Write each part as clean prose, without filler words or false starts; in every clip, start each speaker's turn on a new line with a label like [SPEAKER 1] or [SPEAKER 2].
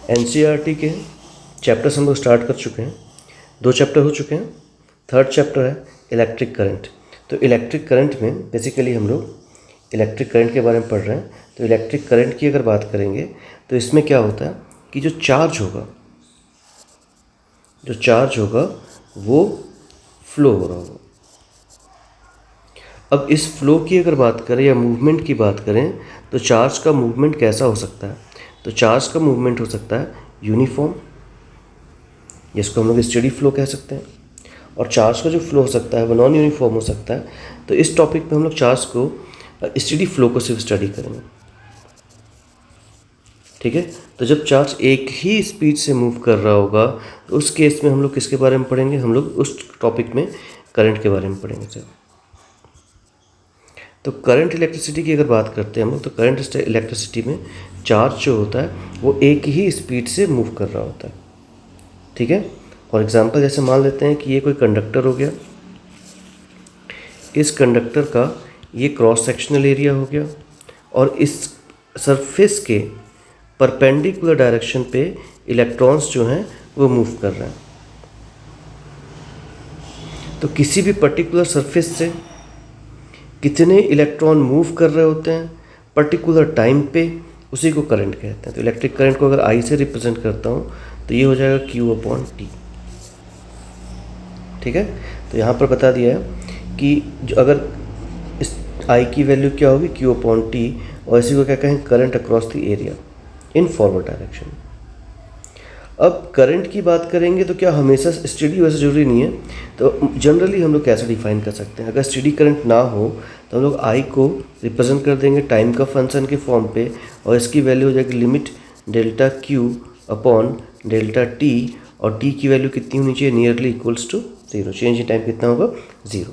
[SPEAKER 1] NCERT के chapters हम लोग स्टार्ट कर चुके हैं, 2 चैप्टर हो चुके हैं। थर्ड चैप्टर है इलेक्ट्रिक करंट। तो इलेक्ट्रिक करंट में बेसिकली हम लोग इलेक्ट्रिक करंट के बारे में पढ़ रहे हैं। तो इलेक्ट्रिक करंट की अगर बात करेंगे तो इसमें क्या होता है कि जो चार्ज होगा वो फ्लो हो रहा होगा। अब इस फ्लो की अगर बात करें या मूवमेंट की बात करें तो चार्ज का मूवमेंट कैसा हो सकता है? तो चार्ज का मूवमेंट हो सकता है यूनिफॉर्म, जिसको हम लोग स्टेडी फ्लो कह सकते हैं, और चार्ज का जो फ्लो हो सकता है वो नॉन यूनिफॉर्म हो सकता है। तो इस टॉपिक पे हम लोग चार्ज को स्टेडी फ्लो को सिर्फ स्टडी करेंगे, ठीक है। तो जब चार्ज एक ही स्पीड से मूव कर रहा होगा तो उस केस में हम लोग किसके बारे में पढ़ेंगे? हम लोग उस टॉपिक में करंट के बारे में पढ़ेंगे सर। तो करंट इलेक्ट्रिसिटी की अगर बात करते हैं हम लोग, तो करंट इलेक्ट्रिसिटी में चार्ज जो होता है वो एक ही स्पीड से मूव कर रहा होता है, ठीक है। फॉर एग्जांपल जैसे मान लेते हैं कि ये कोई कंडक्टर हो गया, इस कंडक्टर का ये क्रॉस सेक्शनल एरिया हो गया और इस सरफेस के परपेंडिकुलर डायरेक्शन पे इलेक्ट्रॉन्स जो हैं वो मूव कर रहे हैं। तो किसी भी पर्टिकुलर सरफेस से कितने इलेक्ट्रॉन मूव कर रहे होते हैं पर्टिकुलर टाइम पे, उसी को करंट कहते हैं। तो इलेक्ट्रिक करंट को अगर आई से रिप्रेजेंट करता हूँ तो ये हो जाएगा Q/T, ठीक है। तो यहाँ पर बता दिया है कि जो अगर इस आई की वैल्यू क्या होगी Q/T, और इसी को क्या कहें? Current across the area in forward direction. अब करंट की बात करेंगे तो क्या हमेशा स्टेडी वैसे ज़रूरी नहीं है। तो जनरली हम लोग कैसे डिफाइन कर सकते हैं? अगर स्टेडी करंट ना हो तो हम लोग आई को रिप्रेजेंट कर देंगे टाइम का फंक्शन के फॉर्म पे, और इसकी वैल्यू हो जाएगी लिमिट डेल्टा Q/Δt, और t की वैल्यू कितनी होनी चाहिए? Nearly equals to 0। Change in time कितना होगा? 0।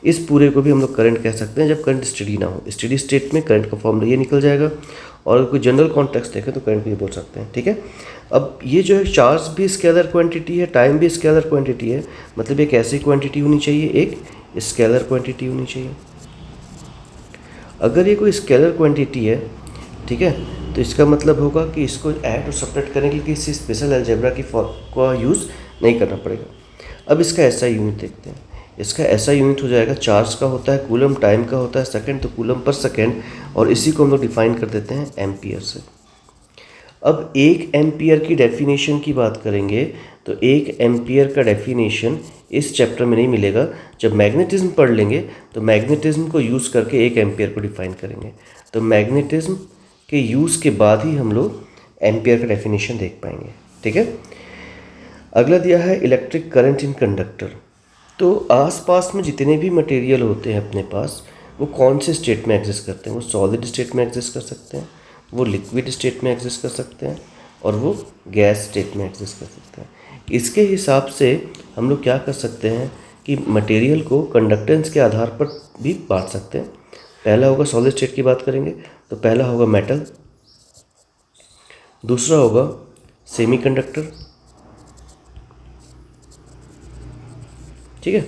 [SPEAKER 1] इस पूरे को भी हम लोग करंट कह सकते हैं जब करंट स्टेडी ना हो। स्टेडी स्टेट में करंट का फॉर्मूला ये निकल जाएगा, और कोई जनरल कॉन्टेक्स्ट देखें तो करंट भी बोल सकते हैं, ठीक है। अब ये जो है चार्ज भी स्केलर क्वांटिटी है, टाइम भी स्केलर क्वांटिटी है, मतलब एक ऐसी क्वांटिटी होनी चाहिए, एक स्केलर क्वांटिटी होनी चाहिए। अगर ये कोई स्केलर क्वांटिटी है, ठीक है, तो इसका मतलब होगा कि इसको ऐड और सब्ट्रैक्ट करने के लिए किसी स्पेशल अलजेब्रा का यूज़ नहीं करना पड़ेगा। अब इसका ऐसा यूनिट देखते हैं। इसका ऐसा यूनिट हो जाएगा, चार्ज का होता है कूलम, टाइम का होता है सेकंड, तो कूलम पर सेकंड, और इसी को हम लोग डिफाइन कर देते हैं एम्पियर से। अब 1 एम्पियर की डेफिनेशन की बात करेंगे तो 1 एम्पियर का डेफिनेशन इस चैप्टर में नहीं मिलेगा। जब मैग्नेटिज्म पढ़ लेंगे तो मैग्नेटिज्म को यूज़ करके 1 एम्पियर को डिफाइन करेंगे। तो मैग्नेटिज्म के यूज़ के बाद ही हम लोग एम्पियर का डेफिनेशन देख पाएंगे, ठीक है। अगला दिया है इलेक्ट्रिक करंट इन कंडक्टर। तो आसपास में जितने भी मटेरियल होते हैं अपने पास, वो कौन से स्टेट में एग्जिस्ट करते हैं? वो सॉलिड स्टेट में एग्जिस्ट कर सकते हैं, वो लिक्विड स्टेट में एग्जिस्ट कर सकते हैं, और वो गैस स्टेट में एग्जिस्ट कर सकते हैं। इसके हिसाब से हम लोग क्या कर सकते हैं कि मटेरियल को कंडक्टेंस के आधार पर भी बांट सकते हैं। पहला होगा सॉलिड स्टेट की बात करेंगे तो पहला होगा मेटल, दूसरा होगा सेमीकंडक्टर, ठीक है।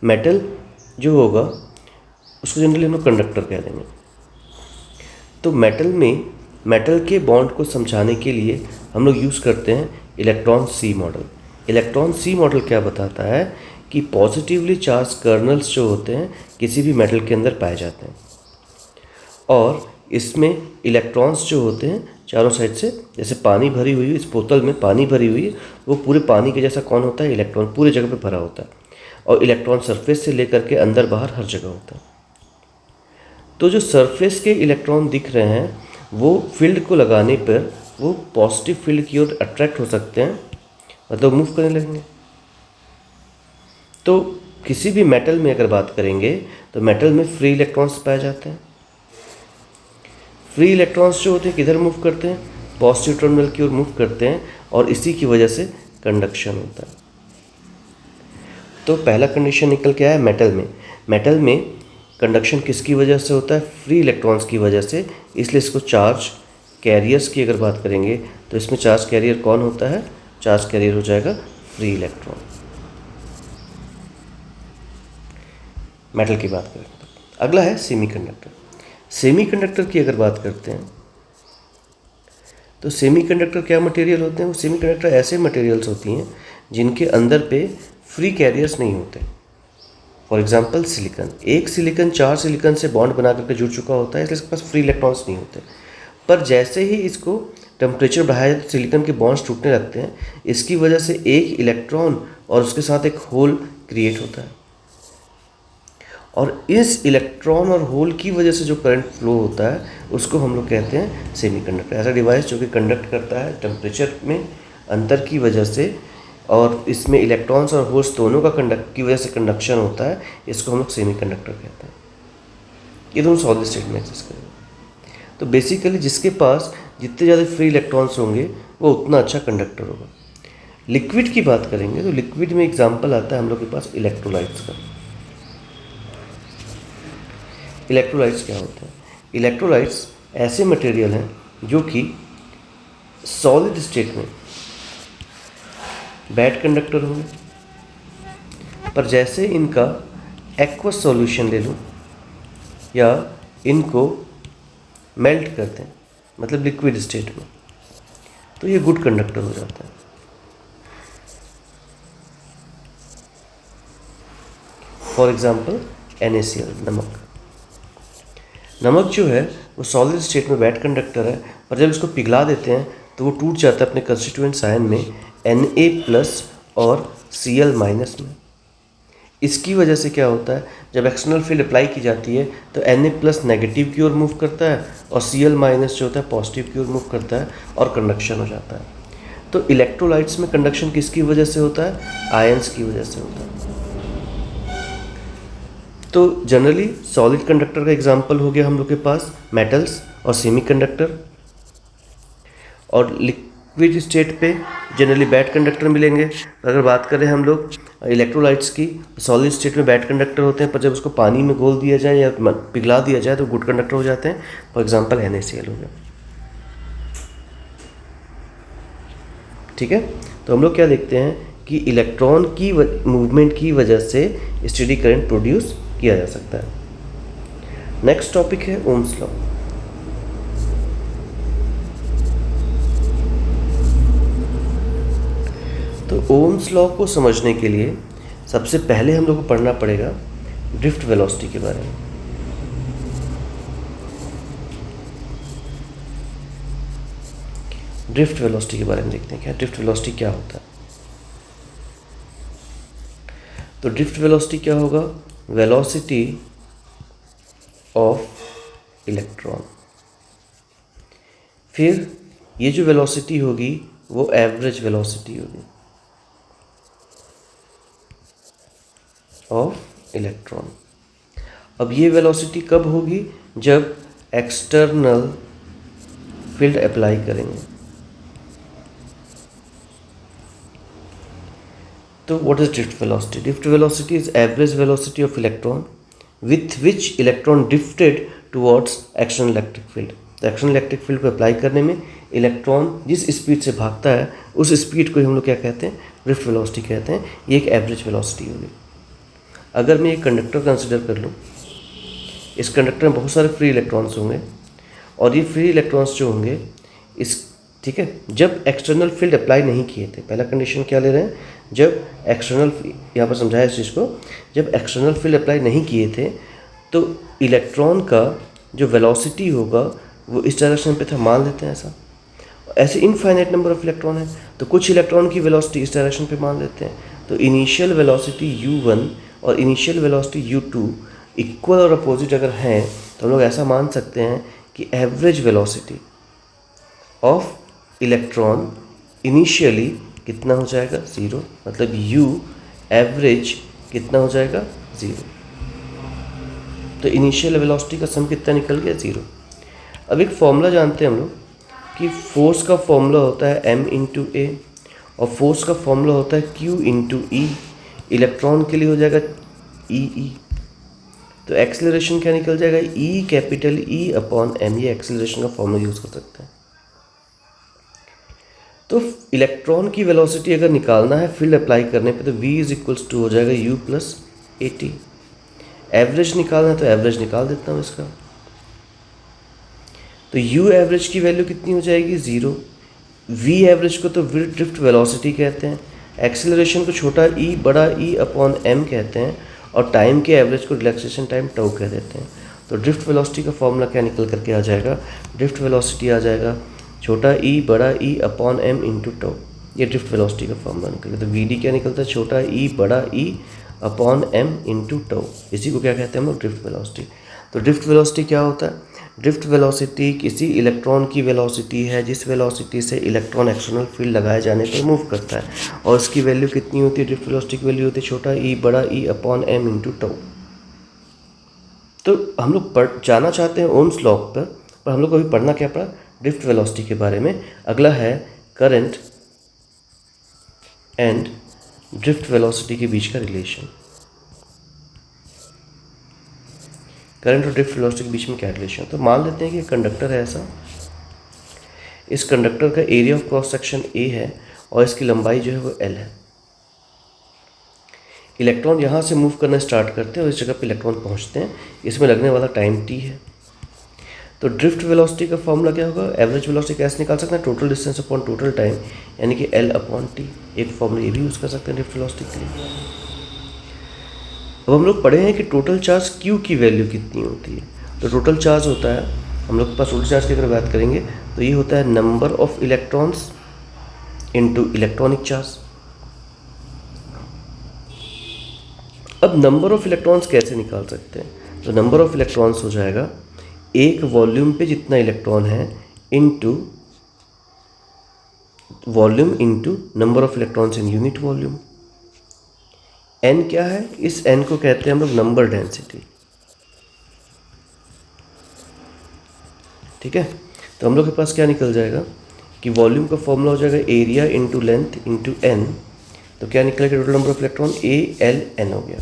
[SPEAKER 1] मेटल जो होगा उसको जनरली हम लोग कंडक्टर कह देंगे। तो मेटल के बॉन्ड को समझाने के लिए हम लोग यूज़ करते हैं इलेक्ट्रॉन सी मॉडल। इलेक्ट्रॉन सी मॉडल क्या बताता है कि पॉजिटिवली चार्ज कर्नल्स जो होते हैं किसी भी मेटल के अंदर पाए जाते हैं, और इसमें इलेक्ट्रॉन्स जो होते हैं चारों साइड से, जैसे पानी भरी हुई, इस बोतल में पानी भरी हुई है, वो पूरे पानी के जैसा कौन होता है? इलेक्ट्रॉन पूरे जगह पे भरा होता है, और इलेक्ट्रॉन सरफेस से लेकर के अंदर बाहर हर जगह होता है। तो जो सरफेस के इलेक्ट्रॉन दिख रहे हैं वो फील्ड को लगाने पर वो पॉजिटिव फील्ड की ओर अट्रैक्ट हो सकते हैं, मतलब मूव करने लगेंगे। तो किसी भी मेटल में अगर बात करेंगे तो मेटल में फ्री इलेक्ट्रॉन्स पाए जाते हैं। फ्री इलेक्ट्रॉन्स जो होते हैं किधर मूव करते हैं? पॉजिटिव टर्मिनल की ओर मूव करते हैं, और इसी की वजह से कंडक्शन होता है। तो पहला कंडीशन निकल के आया मेटल में कंडक्शन किसकी वजह से होता है? फ्री इलेक्ट्रॉन्स की वजह से। इसलिए इसको चार्ज कैरियर्स की अगर बात करेंगे तो इसमें चार्ज कैरियर कौन होता है? चार्ज कैरियर हो जाएगा फ्री इलेक्ट्रॉन। मेटल की बात करें तो अगला है सेमीकंडक्टर। सेमीकंडक्टर की अगर बात करते हैं तो सेमीकंडक्टर क्या मटेरियल होते हैं? वो सेमीकंडक्टर ऐसे मटेरियल्स होती हैं जिनके अंदर पे फ्री कैरियर्स नहीं होते। फॉर एग्जांपल सिलिकॉन, एक सिलिकॉन 4 सिलिकॉन से बॉन्ड बना करके जुड़ चुका होता है, इसलिए इसके पास फ्री इलेक्ट्रॉन्स नहीं होते। पर जैसे ही इसको टेम्परेचर बढ़ाया तो सिलिकॉन के बॉन्ड्स टूटने लगते हैं, इसकी वजह से एक इलेक्ट्रॉन और उसके साथ एक होल क्रिएट होता है, और इस इलेक्ट्रॉन और होल की वजह से जो करंट फ्लो होता है उसको हम लोग कहते हैं सेमीकंडक्टर। ऐसा डिवाइस जो कि कंडक्ट करता है टेम्परेचर में अंतर की वजह से, और इसमें इलेक्ट्रॉन्स और होल्स दोनों का कंडक्ट की वजह से कंडक्शन होता है, इसको हम लोग सेमीकंडक्टर कहते हैं। ये दोनों सॉलिड स्टेट में एग्जिस्ट करेंगे। तो बेसिकली जिसके पास जितने ज़्यादा फ्री इलेक्ट्रॉन्स होंगे वो उतना अच्छा कंडक्टर होगा। लिक्विड की बात करेंगे तो लिक्विड में एग्जांपल आता है हम लोग के पास इलेक्ट्रोलाइट्स का। इलेक्ट्रोलाइट्स क्या होता है? इलेक्ट्रोलाइट्स ऐसे मटेरियल हैं जो कि सॉलिड स्टेट में बैड कंडक्टर होंगे, पर जैसे इनका एक्वस सॉल्यूशन ले लो या इनको मेल्ट करते हैं, मतलब लिक्विड स्टेट में, तो ये गुड कंडक्टर हो जाता है। फॉर एग्जांपल NaCl, नमक। नमक जो है वो सॉलिड स्टेट में बैड कंडक्टर है, पर जब इसको पिघला देते हैं तो वो टूट जाता है अपने कंस्टिट्यूएंट्स आयन में Na+ और Cl- में। इसकी वजह से क्या होता है, जब एक्सटर्नल फील्ड अप्लाई की जाती है तो Na+ नेगेटिव की ओर मूव करता है और Cl- जो होता है पॉजिटिव की ओर मूव करता है और कंडक्शन हो जाता है। तो इलेक्ट्रोलाइट्स में कंडक्शन किसकी वजह से होता है? आयंस की वजह से होता है। तो जनरली सॉलिड कंडक्टर का एग्जांपल हो गया हम लोग के पास मेटल्स और सेमीकंडक्टर, और लिक्विड स्टेट पे जनरली बैड कंडक्टर मिलेंगे। अगर बात करें हम लोग इलेक्ट्रोलाइट्स की, सॉलिड स्टेट में बैड कंडक्टर होते हैं, पर जब उसको पानी में घोल दिया जाए या पिघला दिया जाए तो गुड कंडक्टर हो जाते हैं। फॉर एग्जांपल NaCl हो गया। ठीक है, तो हम लोग क्या देखते हैं कि इलेक्ट्रॉन की मूवमेंट की वजह से स्टेडी करंट प्रोड्यूस किया जा सकता है। नेक्स्ट टॉपिक है ओम्स लॉ। तो ओम्स लॉ को समझने के लिए सबसे पहले हम लोग को पढ़ना पड़ेगा ड्रिफ्ट वेलोसिटी के बारे में। ड्रिफ्ट वेलोसिटी के बारे में देखते हैं, क्या ड्रिफ्ट वेलोसिटी क्या होता है। तो ड्रिफ्ट वेलोसिटी क्या होगा? Velocity of electron. फिर ये जो वेलोसिटी होगी वो एवरेज वेलोसिटी होगी ऑफ इलेक्ट्रॉन। अब ये वेलोसिटी कब होगी? जब एक्सटर्नल फील्ड अप्लाई करेंगे। तो what is drift velocity? Drift velocity is average velocity of electron with which electron drifted towards external electric field. तो एक्सटर्नल इलेक्ट्रिक फील्ड को अप्लाई करने में इलेक्ट्रॉन जिस स्पीड से भागता है उस स्पीड को हम लोग क्या कहते हैं? ड्रिफ्ट वेलोसिटी कहते हैं। ये एक एवरेज वेलोसिटी होगी। अगर मैं एक कंडक्टर कंसिडर कर लूँ, इस कंडक्टर में बहुत सारे फ्री इलेक्ट्रॉन्स होंगे, और ये फ्री इलेक्ट्रॉन्स जो होंगे इस, ठीक है, जब एक्सटर्नल फील्ड अप्लाई नहीं किए थे, पहला कंडीशन क्या ले रहे हैं, जब एक्सटर्नल, यहाँ पर समझाया इस चीज़ को, जब एक्सटर्नल फील्ड अप्लाई नहीं किए थे तो इलेक्ट्रॉन का जो वेलोसिटी होगा वो इस डायरेक्शन पे था, मान लेते हैं ऐसा। ऐसे इनफाइनाइट नंबर ऑफ इलेक्ट्रॉन है तो कुछ इलेक्ट्रॉन की वेलोसिटी इस डायरेक्शन पे मान लेते हैं। तो इनिशियल वेलोसिटी u1 और इनिशियल वेलोसिटी u2 इक्वल और अपोजिट अगर हैं तो हम लोग ऐसा मान सकते हैं कि average velocity of electron initially कितना हो जाएगा? 0। मतलब u एवरेज कितना हो जाएगा? 0। तो इनिशियल वेलोसिटी का सम कितना निकल गया? 0। अब एक फॉर्मूला जानते हैं हम लोग कि फोर्स का फॉर्मूला होता है m×a और फोर्स का फॉर्मूला होता है q×e। इलेक्ट्रॉन के लिए हो जाएगा E। तो एक्सेलरेशन क्या निकल जाएगा? E/m। ये एक्सेलरेशन का फॉर्मूला यूज़ कर सकते हैं। तो इलेक्ट्रॉन की वेलोसिटी अगर निकालना है फील्ड अप्लाई करने पे तो v हो जाएगा u+at। एवरेज निकालना है तो एवरेज निकाल देता हूँ इसका। तो u एवरेज की वैल्यू कितनी हो जाएगी? 0। वी एवरेज को तो ड्रिफ्ट वेलोसिटी कहते हैं, एक्सेलरेशन को छोटा ई बड़ा ई अपॉन एम कहते हैं, और टाइम के एवरेज को रिलैक्सेशन टाइम टाउ कह देते हैं। तो ड्रिफ्ट वेलोसिटी का फॉर्मूला क्या निकल करके आ जाएगा, ड्रिफ्ट वेलोसिटी आ जाएगा छोटा ई बड़ा E upon M into tau. ये ड्रिफ्ट वेलोसिटी का फॉर्मूला निकल गया। तो वी डी क्या निकलता है, छोटा ई बड़ा E upon M into tau. इसी को क्या कहते हैं हम लोग, ड्रिफ्ट वेलोसिटी। तो ड्रिफ्ट वेलोसिटी क्या होता है, ड्रिफ्ट वेलोसिटी किसी इलेक्ट्रॉन की वेलोसिटी है जिस वेलोसिटी से इलेक्ट्रॉन एक्सटर्नल फील्ड लगाए जाने पर मूव करता है, और उसकी वैल्यू कितनी होती है, ड्रिफ्ट वेलोसिटी की वैल्यू होती है छोटा ई बड़ा E upon M into tau. तो हम लोग जाना चाहते हैं ओम्स लॉ पर हम लोग को अभी पढ़ना क्या पड़ा, ड्रिफ्ट वेलोसिटी के बारे में। अगला है करंट एंड ड्रिफ्ट वेलोसिटी के बीच का रिलेशन। करंट और ड्रिफ्ट वेलोसिटी के बीच में क्या रिलेशन। तो मान लेते हैं कि कंडक्टर है ऐसा, इस कंडक्टर का area of cross section A है और इसकी लंबाई जो है वो एल है। इलेक्ट्रॉन यहाँ से मूव करना स्टार्ट करते हैं और इस जगह पे इलेक्ट्रॉन पहुँचते हैं, इसमें लगने वाला टाइम टी है। तो ड्रिफ्ट वेलोसिटी का फॉर्मूला क्या होगा, एवरेज वेलोसिटी कैसे निकाल सकते हैं, total distance upon total time, यानी कि एल अपॉन टी। एक फॉर्मूला ये भी यूज़ कर सकते हैं ड्रिफ्ट वेलोसिटी के लिए। अब हम लोग पढ़े हैं कि टोटल चार्ज क्यू की वैल्यू कितनी होती है। तो टोटल चार्ज होता है, हम लोग के पास टोटल चार्ज की अगर बात करेंगे तो ये होता है number of electrons into electronic charge. अब नंबर ऑफ इलेक्ट्रॉन्स कैसे निकाल सकते हैं, तो नंबर ऑफ इलेक्ट्रॉन्स हो जाएगा एक वॉल्यूम पे जितना इलेक्ट्रॉन है into volume into number of electrons in unit volume. N क्या है, इस एन को कहते हैं हम लोग नंबर डेंसिटी। ठीक है, तो हम लोग के पास क्या निकल जाएगा कि वॉल्यूम का फॉर्मूला हो जाएगा area into length into N. तो क्या निकलेगा, total number of electron A L N हो गया।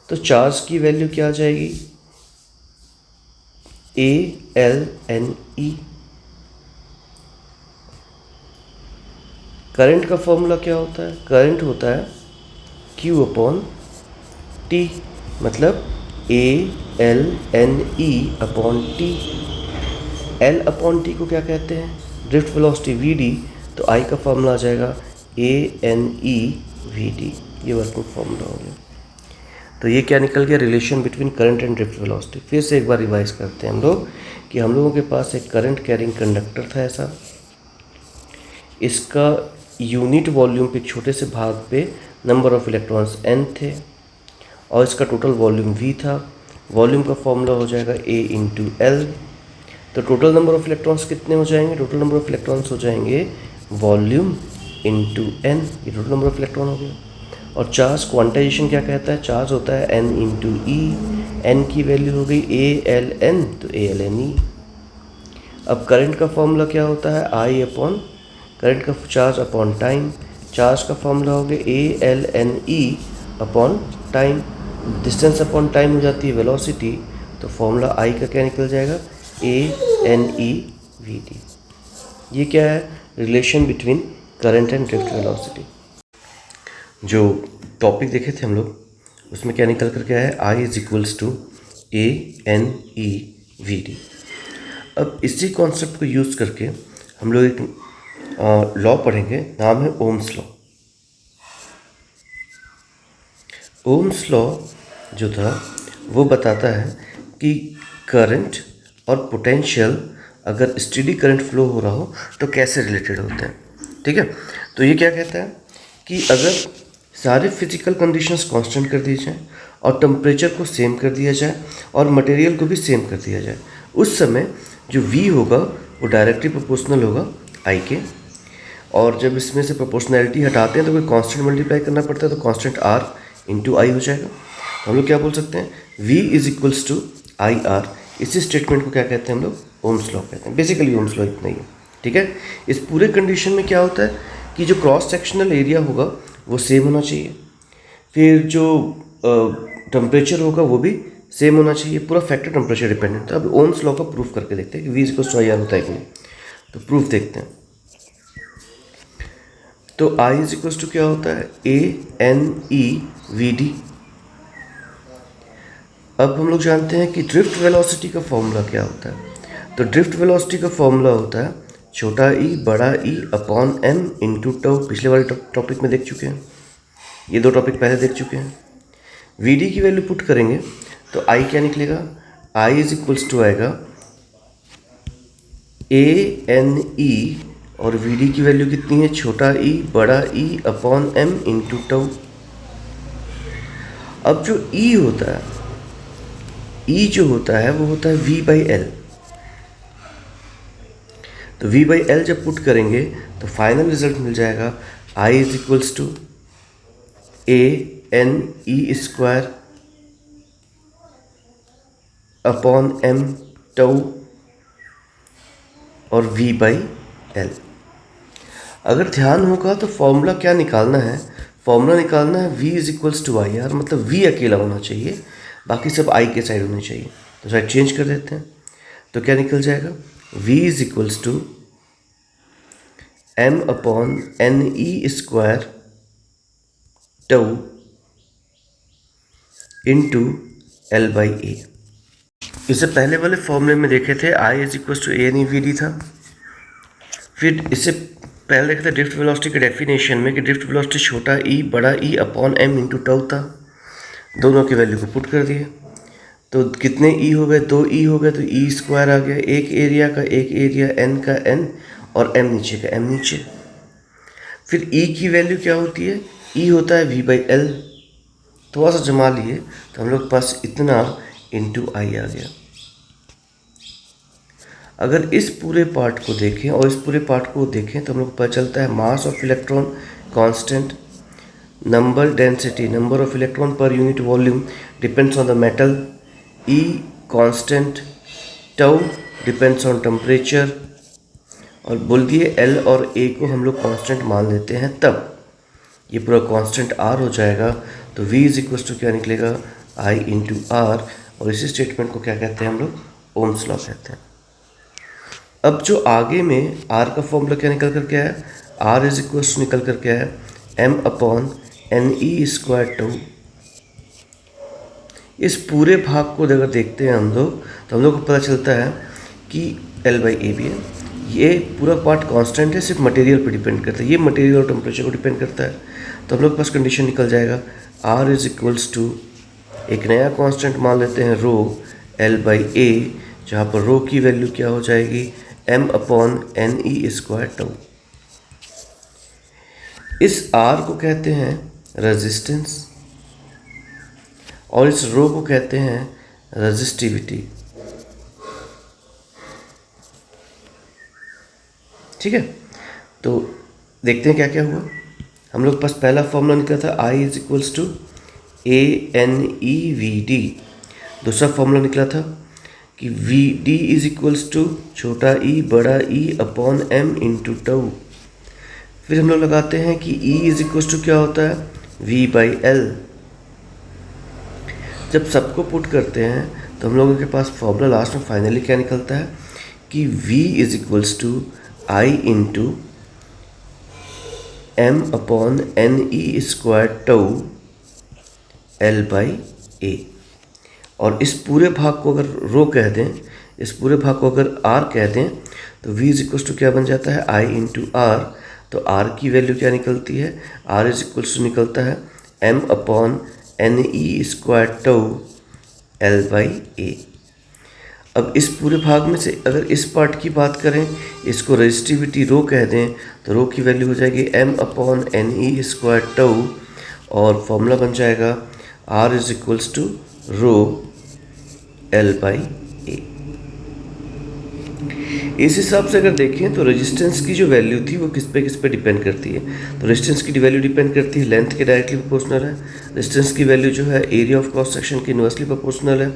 [SPEAKER 1] तो चार्ज की वैल्यू क्या आ जाएगी, A L N E. Current का फॉर्मूला क्या होता है, करंट होता है Q अपॉन टी, मतलब A L N E upon T. L upon T को क्या कहते हैं, ड्रिफ्ट वेलोसिटी वी डी। तो आई का फॉर्मूला आ जाएगा ए एन ई वी डी। ये वर्किंग फॉर्मूला हो गया। तो ये क्या निकल गया, relation between current and drift velocity. फिर से एक बार रिवाइज करते हैं हम लोग कि हम लोगों के पास एक करंट कैरिंग कंडक्टर था ऐसा, इसका यूनिट वॉल्यूम पे छोटे से भाग पे नंबर ऑफ इलेक्ट्रॉन्स n थे और इसका टोटल वॉल्यूम v था। वॉल्यूम का फॉर्मूला हो जाएगा a इंटू एल। तो टोटल नंबर ऑफ इलेक्ट्रॉन्स कितने हो जाएंगे, टोटल नंबर ऑफ इलेक्ट्रॉन्स हो जाएंगे वॉल्यूम इंटू n। ये टोटल नंबर ऑफ इलेक्ट्रॉन हो गया। और चार्ज क्वांटाइजेशन क्या कहता है, चार्ज होता है n इंटू ई। एन की वैल्यू हो गई ए एल एन, तो ए एल एन ई। अब करंट का फॉर्मूला क्या होता है, आई अपॉन करंट का चार्ज अपॉन टाइम। चार्ज का फॉर्मूला हो गया A L N E upon time. Distance upon time हो जाती है वेलोसिटी, तो फॉर्मूला आई का क्या निकल जाएगा, ए एन ई वी डी। ये क्या है, relation between current and drift velocity. जो टॉपिक देखे थे हम लोग उसमें क्या निकल कर के आया है, I is equals to A N E V D. अब इसी कॉन्सेप्ट को यूज़ करके हम लोग एक लॉ पढ़ेंगे, नाम है ओम्स लॉ। ओम्स लॉ जो था वो बताता है कि करंट और पोटेंशियल अगर स्टेडी करंट फ्लो हो रहा हो तो कैसे रिलेटेड होते हैं। ठीक है, तो ये क्या कहता है कि अगर सारे फिजिकल कंडीशंस कांस्टेंट कर दिए जाएँ और टेम्परेचर को सेम कर दिया जाए और मटेरियल को भी सेम कर दिया जाए, उस समय जो V होगा वो डायरेक्टली प्रोपोर्शनल होगा I के। और जब इसमें से प्रोपोर्शनैलिटी हटाते हैं तो कोई कांस्टेंट मल्टीप्लाई करना पड़ता है, तो कांस्टेंट R इंटू आई हो जाएगा। तो हम लोग क्या बोल सकते हैं, V is equals to I R. इसी स्टेटमेंट को क्या कहते हैं हम लोग, ओम्स लॉ कहते हैं। बेसिकली ओम्स लॉ इतना ही है। ठीक है, इस पूरे कंडीशन में क्या होता है कि जो क्रॉस सेक्शनल एरिया होगा वो सेम होना चाहिए, फिर जो टेम्परेचर होगा वो भी सेम होना चाहिए। पूरा फैक्टर टेम्परेचर डिपेंडेंट है। अब ओम्स लॉ का प्रूफ करके देखते हैं कि V is equals to I R होता है कि नहीं। तो प्रूफ देखते हैं। तो I इज इक्वल्स टू क्या होता है, ए एन ई वी डी। अब हम लोग जानते हैं कि ड्रिफ्ट वेलोसिटी का फॉर्मूला क्या होता है। तो ड्रिफ्ट वेलोसिटी का फॉर्मूला होता है छोटा ई बड़ा E upon M into tau, पिछले वाले टॉपिक में देख चुके हैं, ये दो टॉपिक पहले देख चुके हैं। वी डी की वैल्यू पुट करेंगे तो आई क्या निकलेगा, आई इज इक्वल्स टू आएगा ए एन ई, और वी डी की वैल्यू कितनी है, छोटा ई बड़ा E upon M into tau. अब जो ई होता है, ई जो होता है वो होता है वी बाई एल। तो v बाई एल जब पुट करेंगे तो फाइनल रिजल्ट मिल जाएगा i is equals to A N E square upon M tau और v बाई एल। अगर ध्यान होगा तो फॉर्मूला क्या निकालना है, फॉर्मूला निकालना है v is equals to I R, मतलब v अकेला होना चाहिए, बाकी सब i के साइड होने चाहिए। तो साइड चेंज कर देते हैं, तो क्या निकल जाएगा, v is equals to M upon N E square tau into L by A. इससे पहले वाले फॉर्मूले में देखे थे i is equals to A N E V D था। फिर इससे पहले देखे थे ड्रिफ्ट वेलोसिटी के डेफिनेशन में कि ड्रिफ्ट वेलोसिटी छोटा ई बड़ा E upon M into tau था। दोनों की वैल्यू को पुट कर दिए तो कितने ई हो गए, दो ई हो गए, तो ई स्क्वायर आ गया, एक एरिया का एक एरिया, एन का एन और एम नीचे का एम नीचे। फिर ई की वैल्यू क्या होती है, ई होता है वी बाई एल, थोड़ा सा जमा लिए तो हम लोग के पास इतना इंटू आई आ गया। अगर इस पूरे पार्ट को देखें और इस पूरे पार्ट को देखें तो हम लोग को पता चलता है mass of electron constant, number density number of electron per unit volume depends on the metal, E constant, tau depends on temperature, और बोल दिए एल और ए को हम लोग कांस्टेंट मान लेते हैं, तब ये पूरा कांस्टेंट आर हो जाएगा। तो v इज इक्वल्स टू क्या निकलेगा, आई इंटू आर, और इसी स्टेटमेंट को क्या कहते हैं हम लोग, ओम्स लॉ कहते हैं। अब जो आगे में r का फॉर्मूला क्या निकल कर के आया, r इज इक्वल्स टू निकल कर के आया m upon N E square tau. इस पूरे भाग को अगर देखते हैं हम लोग तो हम लोग को पता चलता है कि L बाई ए भी है, ये पूरा पार्ट कांस्टेंट है, सिर्फ मटेरियल पे डिपेंड करता है, ये मटेरियल और टेम्परेचर को डिपेंड करता है। तो हम लोग के पास कंडीशन निकल जाएगा R इज इक्वल्स टू एक नया कांस्टेंट मान लेते हैं रो L बाई ए, जहाँ पर रो की वैल्यू क्या हो जाएगी, m upon N E square tau. इस R को कहते हैं रेजिस्टेंस और इस रो को कहते हैं रेजिस्टिविटी। ठीक है, तो देखते हैं क्या क्या हुआ। हम लोग के पास पहला फॉर्मूला निकला था I is equals to A N E V D. दूसरा फॉर्मूला निकला था कि V D is equals to छोटा ई बड़ा E upon M into tau. फिर हम लोग लगाते हैं कि E इज इक्वल्स टू क्या होता है, V बाई एल। जब सबको पुट करते हैं तो हम लोगों के पास फॉर्मूला लास्ट में फाइनली क्या निकलता है कि V is equals to I into M upon N E square tau L by A. और इस पूरे भाग को अगर रो कह दें, इस पूरे भाग को अगर आर कह दें तो v इज इक्वल्स टू क्या बन जाता है, आई इंटू आर। तो आर की वैल्यू क्या निकलती है, आर इज इक्वल्स टू निकलता है M upon N E square tau L by A. अब इस पूरे भाग में से अगर इस पार्ट की बात करें, इसको रेजिस्टिविटी रो कह दें, तो रो की वैल्यू हो जाएगी m upon N E square tau, और फॉर्मूला बन जाएगा r is equals to rho L by A. इस हिसाब से अगर देखें तो रेजिस्टेंस की जो वैल्यू थी वो किस पे डिपेंड करती है, तो रेजिस्टेंस की वैल्यू डिपेंड करती है लेंथ के डायरेक्टली प्रोपोर्शनल है। रेजिस्टेंस की वैल्यू जो है एरिया ऑफ क्रॉस सेक्शन के इनवर्सली प्रोपोर्शनल है।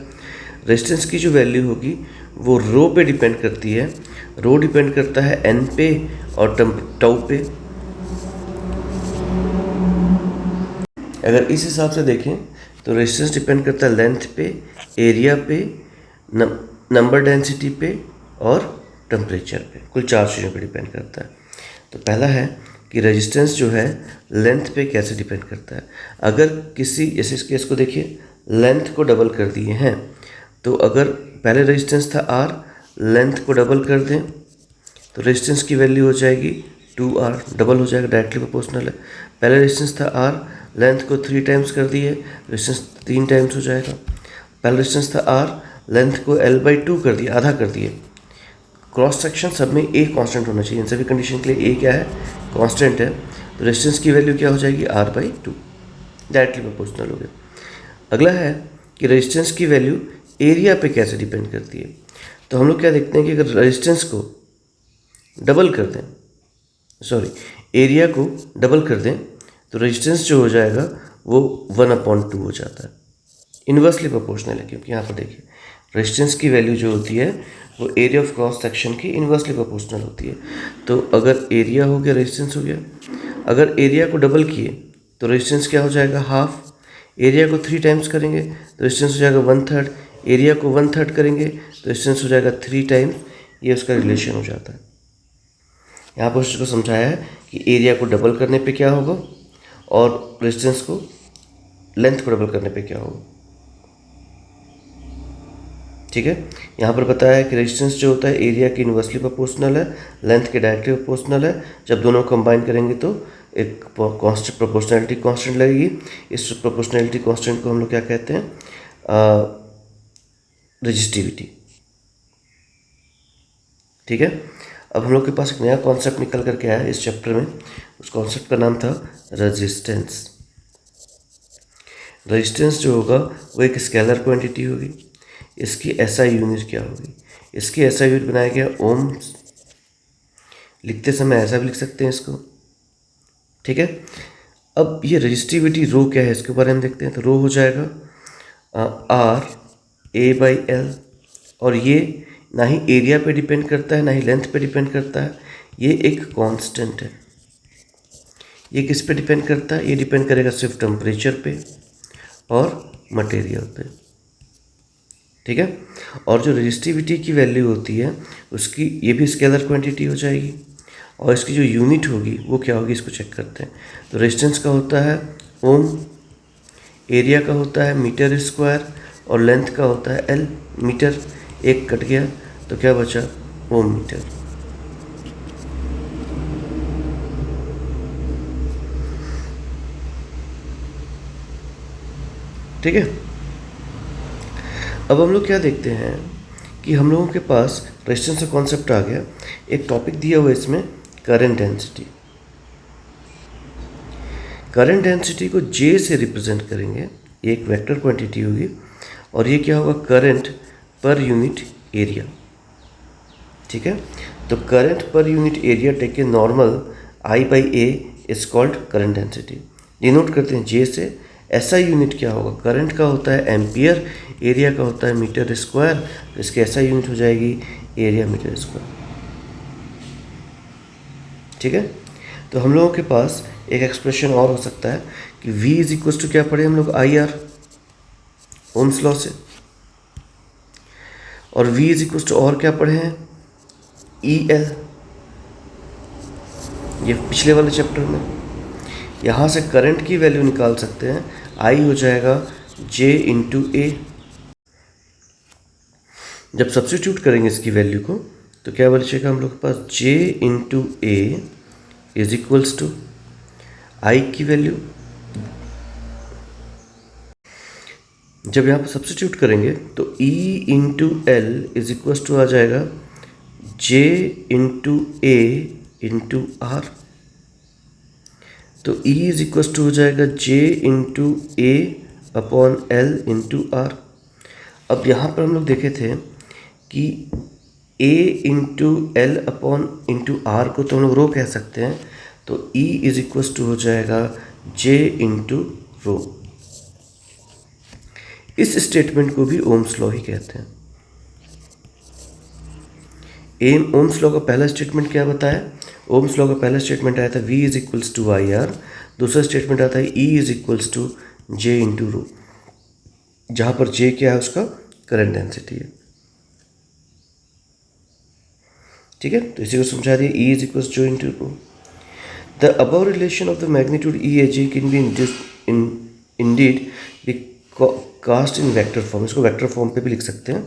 [SPEAKER 1] रेजिस्टेंस की जो वैल्यू होगी वो रो पे डिपेंड करती है, रो डिपेंड करता है एन पे और टाउ पे। अगर इस हिसाब से देखें तो रेजिस्टेंस डिपेंड करता है लेंथ पे, एरिया पे, नंबर डेंसिटी पे और टेम्परेचर पे, कुल 4 चीज़ों पे डिपेंड करता है। तो पहला है कि रेजिस्टेंस जो है लेंथ पे कैसे डिपेंड करता है। अगर किसी, जैसे इस केस को देखिए, लेंथ को डबल कर दिए हैं, तो अगर पहले रेजिस्टेंस था R, लेंथ को डबल कर दें तो रेजिस्टेंस की वैल्यू हो जाएगी 2R, डबल हो जाएगा, डायरेक्टली प्रोपोर्शनल है। पहले रेजिस्टेंस था R, लेंथ को 3 टाइम्स कर दिए, रेजिस्टेंस 3 टाइम्स हो जाएगा। पहला रेजिस्टेंस था R, लेंथ को L/2 कर दिया, आधा कर दिए। क्रॉस सेक्शन सब में A कांस्टेंट होना चाहिए, इन सभी कंडीशन के लिए A क्या है, कांस्टेंट है। तो रेजिस्टेंस की वैल्यू क्या हो जाएगी, R/2, डायरेक्टली प्रोपोर्शनल हो गया। अगला है कि रेजिस्टेंस की वैल्यू एरिया पे कैसे डिपेंड करती है। तो हम लोग क्या देखते हैं कि अगर रेजिस्टेंस को डबल कर दें, सॉरी एरिया को डबल कर दें, तो रेजिस्टेंस जो हो जाएगा वो 1/2 हो जाता है। इन्वर्सली प्रोपोर्शनल है, क्योंकि यहाँ पर देखिए रेजिस्टेंस की वैल्यू जो होती है वो एरिया ऑफ क्रॉस सेक्शन की इन्वर्सली प्रोपोर्शनल होती है। तो अगर एरिया हो गया, रेजिस्टेंस हो गया। अगर एरिया को डबल किए तो रेजिस्टेंस क्या हो जाएगा, हाफ। एरिया को 3 टाइम्स करेंगे तो रेजिस्टेंस हो जाएगा 1/3। एरिया को 1/3 करेंगे तो रेजिस्टेंस हो जाएगा 3 टाइम्स। ये उसका रिलेशन हो जाता है। यहाँ पर उसको समझाया है कि एरिया को डबल करने पे क्या होगा और रेजिस्टेंस को, लेंथ को डबल करने पे क्या होगा। ठीक है, यहाँ पर बताया है कि रेजिस्टेंस जो होता है एरिया की इन्वर्सली प्रोपोर्शनल है, लेंथ के डायरेक्टली प्रोपोर्शनल है। जब दोनों कंबाइन करेंगे तो एक कांस्टेंट, प्रोपोर्शनैलिटी कांस्टेंट लगेगी। इस प्रोपोर्शनैलिटी कांस्टेंट को हम लोग क्या कहते हैं, रेजिस्टिविटी। ठीक है, अब हम लोग के पास एक नया कॉन्सेप्ट निकल करके आया इस चैप्टर में। उस कॉन्सेप्ट का नाम था रेजिस्टेंस। रेजिस्टेंस जो होगा वो एक स्केलर क्वांटिटी होगी। इसकी एसआई यूनिट क्या होगी, इसकी एसआई यूनिट बनाया गया ओम्स। लिखते समय ऐसा भी लिख सकते हैं इसको। ठीक है, अब ये रेजिस्टिविटी रो क्या है इसके बारे में देखते हैं। तो रो हो जाएगा R/A/L, और ये ना ही एरिया पे डिपेंड करता है ना ही लेंथ पे डिपेंड करता है, ये एक कांस्टेंट है। ये किस पे डिपेंड करता है, ये डिपेंड करेगा सिर्फ टेम्परेचर पे और मटेरियल पे। ठीक है, और जो रेजिस्टिविटी की वैल्यू होती है उसकी, ये भी स्केलर क्वांटिटी हो जाएगी, और इसकी जो यूनिट होगी वो क्या होगी, इसको चेक करते हैं। तो रेजिस्टेंस का होता है ओम, एरिया का होता है मीटर स्क्वायर, और लेंथ का होता है L मीटर। एक कट गया तो क्या बचा, ओम मीटर। ठीक है, अब हम लोग क्या देखते हैं कि हम लोगों के पास रेजिस्टेंस का कॉन्सेप्ट आ गया। एक टॉपिक दिया हुआ है इसमें, करंट डेंसिटी। करंट डेंसिटी को J से रिप्रेजेंट करेंगे, एक वेक्टर क्वांटिटी होगी, और ये क्या होगा, करंट पर यूनिट एरिया। ठीक है, तो current per unit area take a normal I/A is called current density. Denote करते हैं J से। ऐसा यूनिट क्या होगा, करंट का होता है एम्पियर, एरिया का होता है मीटर स्क्वायर, तो इसकी ऐसा यूनिट हो जाएगी एरिया मीटर स्क्वायर। ठीक है, तो हम लोगों के पास एक एक्सप्रेशन और हो सकता है कि V इज इक्वल टू क्या पढ़े हम लोग, IR, ओम्स लॉ से, और V इज इक्वल टू और क्या पढ़े हैं, EL, ये पिछले वाले चैप्टर में। यहाँ से करंट की वैल्यू निकाल सकते हैं, I हो जाएगा J/A। जब सब्स्टिट्यूट करेंगे इसकी वैल्यू को तो क्या बचेगा हम लोग के पास, J/A is equals to I की वैल्यू। जब यहाँ पर सब्स्टिट्यूट करेंगे तो E/L इज इक्वल्स टू आ जाएगा J/A/R। तो E इज इक्वल्स टू हो जाएगा J/A/L/R। अब यहाँ पर हम लोग देखे थे कि A/L/R को तो हम लोग रो कह सकते हैं, तो E इज इक्वल्स टू हो जाएगा J/रो। इस स्टेटमेंट को भी ओम्स लॉ ही कहते हैं। ओम्स लॉ का पहला स्टेटमेंट क्या बताया, ओम्स लॉ का पहला स्टेटमेंट आया था V is equals to IR, दूसरा स्टेटमेंट आता है E इज इक्वल्स टू J/रो, जहाँ पर J क्या है, उसका करंट डेंसिटी है। ठीक है, तो इसी को समझा दिया, E इज इक्वल्स J/रो। The above relation of the magnitude EAG can be indeed be cast in vector form. इसको वेक्टर फॉर्म पे भी लिख सकते हैं।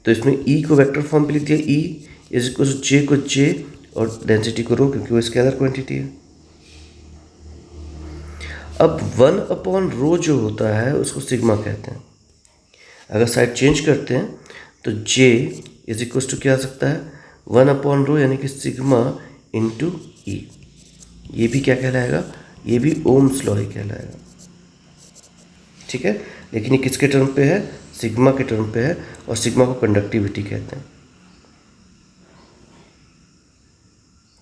[SPEAKER 1] तो इसमें E को वेक्टर फॉर्म पे लिख दिया, E इज इक्वल टू जे को जे और डेंसिटी को रो, क्योंकि वो स्केलर क्वांटिटी है। अब 1/रो जो होता है उसको सिग्मा कहते हैं। अगर साइड चेंज करते हैं तो जे इज इक्वल टू क्या आ सकता है, 1/रो यानी कि सिग्मा इंटू ई। ये भी क्या कहलाएगा, ये भी ओम्स लॉ ही कहलाएगा। ठीक है, लेकिन ये किसके टर्म पे है, सिग्मा के टर्म पे है, और सिग्मा को कंडक्टिविटी कहते हैं।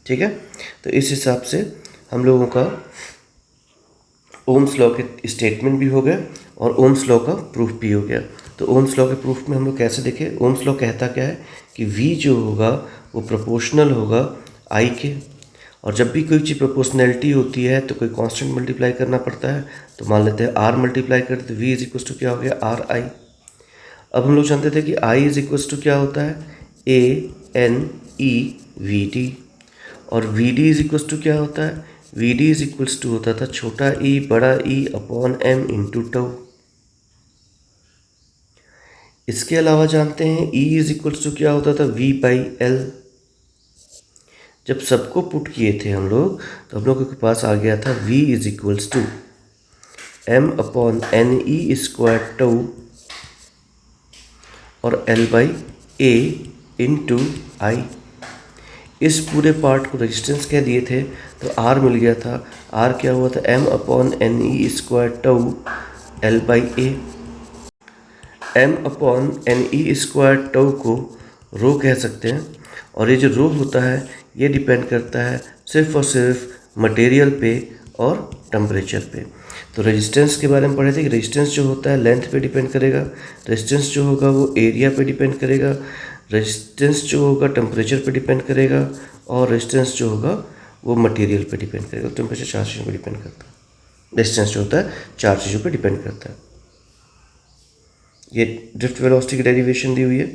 [SPEAKER 1] ठीक है, तो इस हिसाब से हम लोगों का ओम्स लॉ के स्टेटमेंट भी हो गया और ओम्स लॉ का प्रूफ भी हो गया। तो ओम्स लॉ के प्रूफ में हम लोग कैसे देखें, ओम्स लॉ कहता क्या है कि V जो होगा वो प्रोपोर्शनल होगा I के, और जब भी कोई चीज़ प्रोपोर्शनैलिटी होती है तो कोई कांस्टेंट मल्टीप्लाई करना पड़ता है। तो मान लेते हैं R मल्टीप्लाई करते तो V इज इक्वल टू क्या हो गया, RI। अब हम लोग जानते थे कि I इज इक्वल टू क्या होता है, ANEVD, और VD इज इक्वल टू क्या होता है, VD इज इक्वल्स टू होता था छोटा e बड़ा E upon m into tau. इसके अलावा जानते हैं E इज इक्वल्स टू क्या होता था, V/L। जब सबको पुट किए थे हम लोग तो हम लोगों के पास आ गया था V is equals to m/NE² tau और L/A इंटू I। इस पूरे पार्ट को रेजिस्टेंस कह दिए थे तो R मिल गया था। R क्या हुआ था, m/NE² tau L/A। m/NE² tau को रो कह सकते हैं, और ये जो रो होता है ये डिपेंड करता है सिर्फ और सिर्फ मटेरियल पे और टेम्परेचर पे। तो रेजिस्टेंस के बारे में पढ़े थे कि रेजिस्टेंस जो होता है लेंथ पे डिपेंड करेगा, रेजिस्टेंस जो होगा वो एरिया पे डिपेंड करेगा, रेजिस्टेंस जो होगा टेम्परेचर पे डिपेंड करेगा, और रेजिस्टेंस जो होगा वो मटेरियल पे डिपेंड करेगा। टेम्परेचर 4 चीज़ों पे डिपेंड करता है, रेजिस्टेंस जो होता है 4 चीज़ों पे डिपेंड करता है। ये ड्रिफ्ट वेलोसिटी की डेरिवेशन दी हुई है।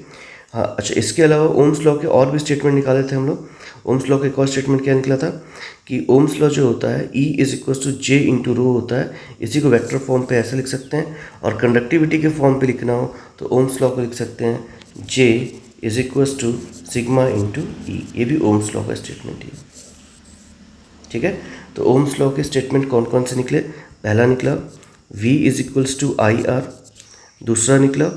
[SPEAKER 1] हाँ अच्छा, इसके अलावा ओम्स लॉ के और भी स्टेटमेंट निकाले थे हम लोग। ओम्स लॉ का एक और स्टेटमेंट क्या निकला था कि ओम्स लॉ जो होता है E is equal to J into rho होता है। इसी को वेक्टर फॉर्म पे ऐसे लिख सकते हैं, और कंडक्टिविटी के फॉर्म पे लिखना हो तो ओम्स लॉ को लिख सकते हैं J is equal to sigma into E। ये भी ओम्स लॉ का स्टेटमेंट है। ठीक है, तो ओम्स लॉ के स्टेटमेंट कौन कौन से निकले, पहला निकला V is equals to IR, दूसरा निकला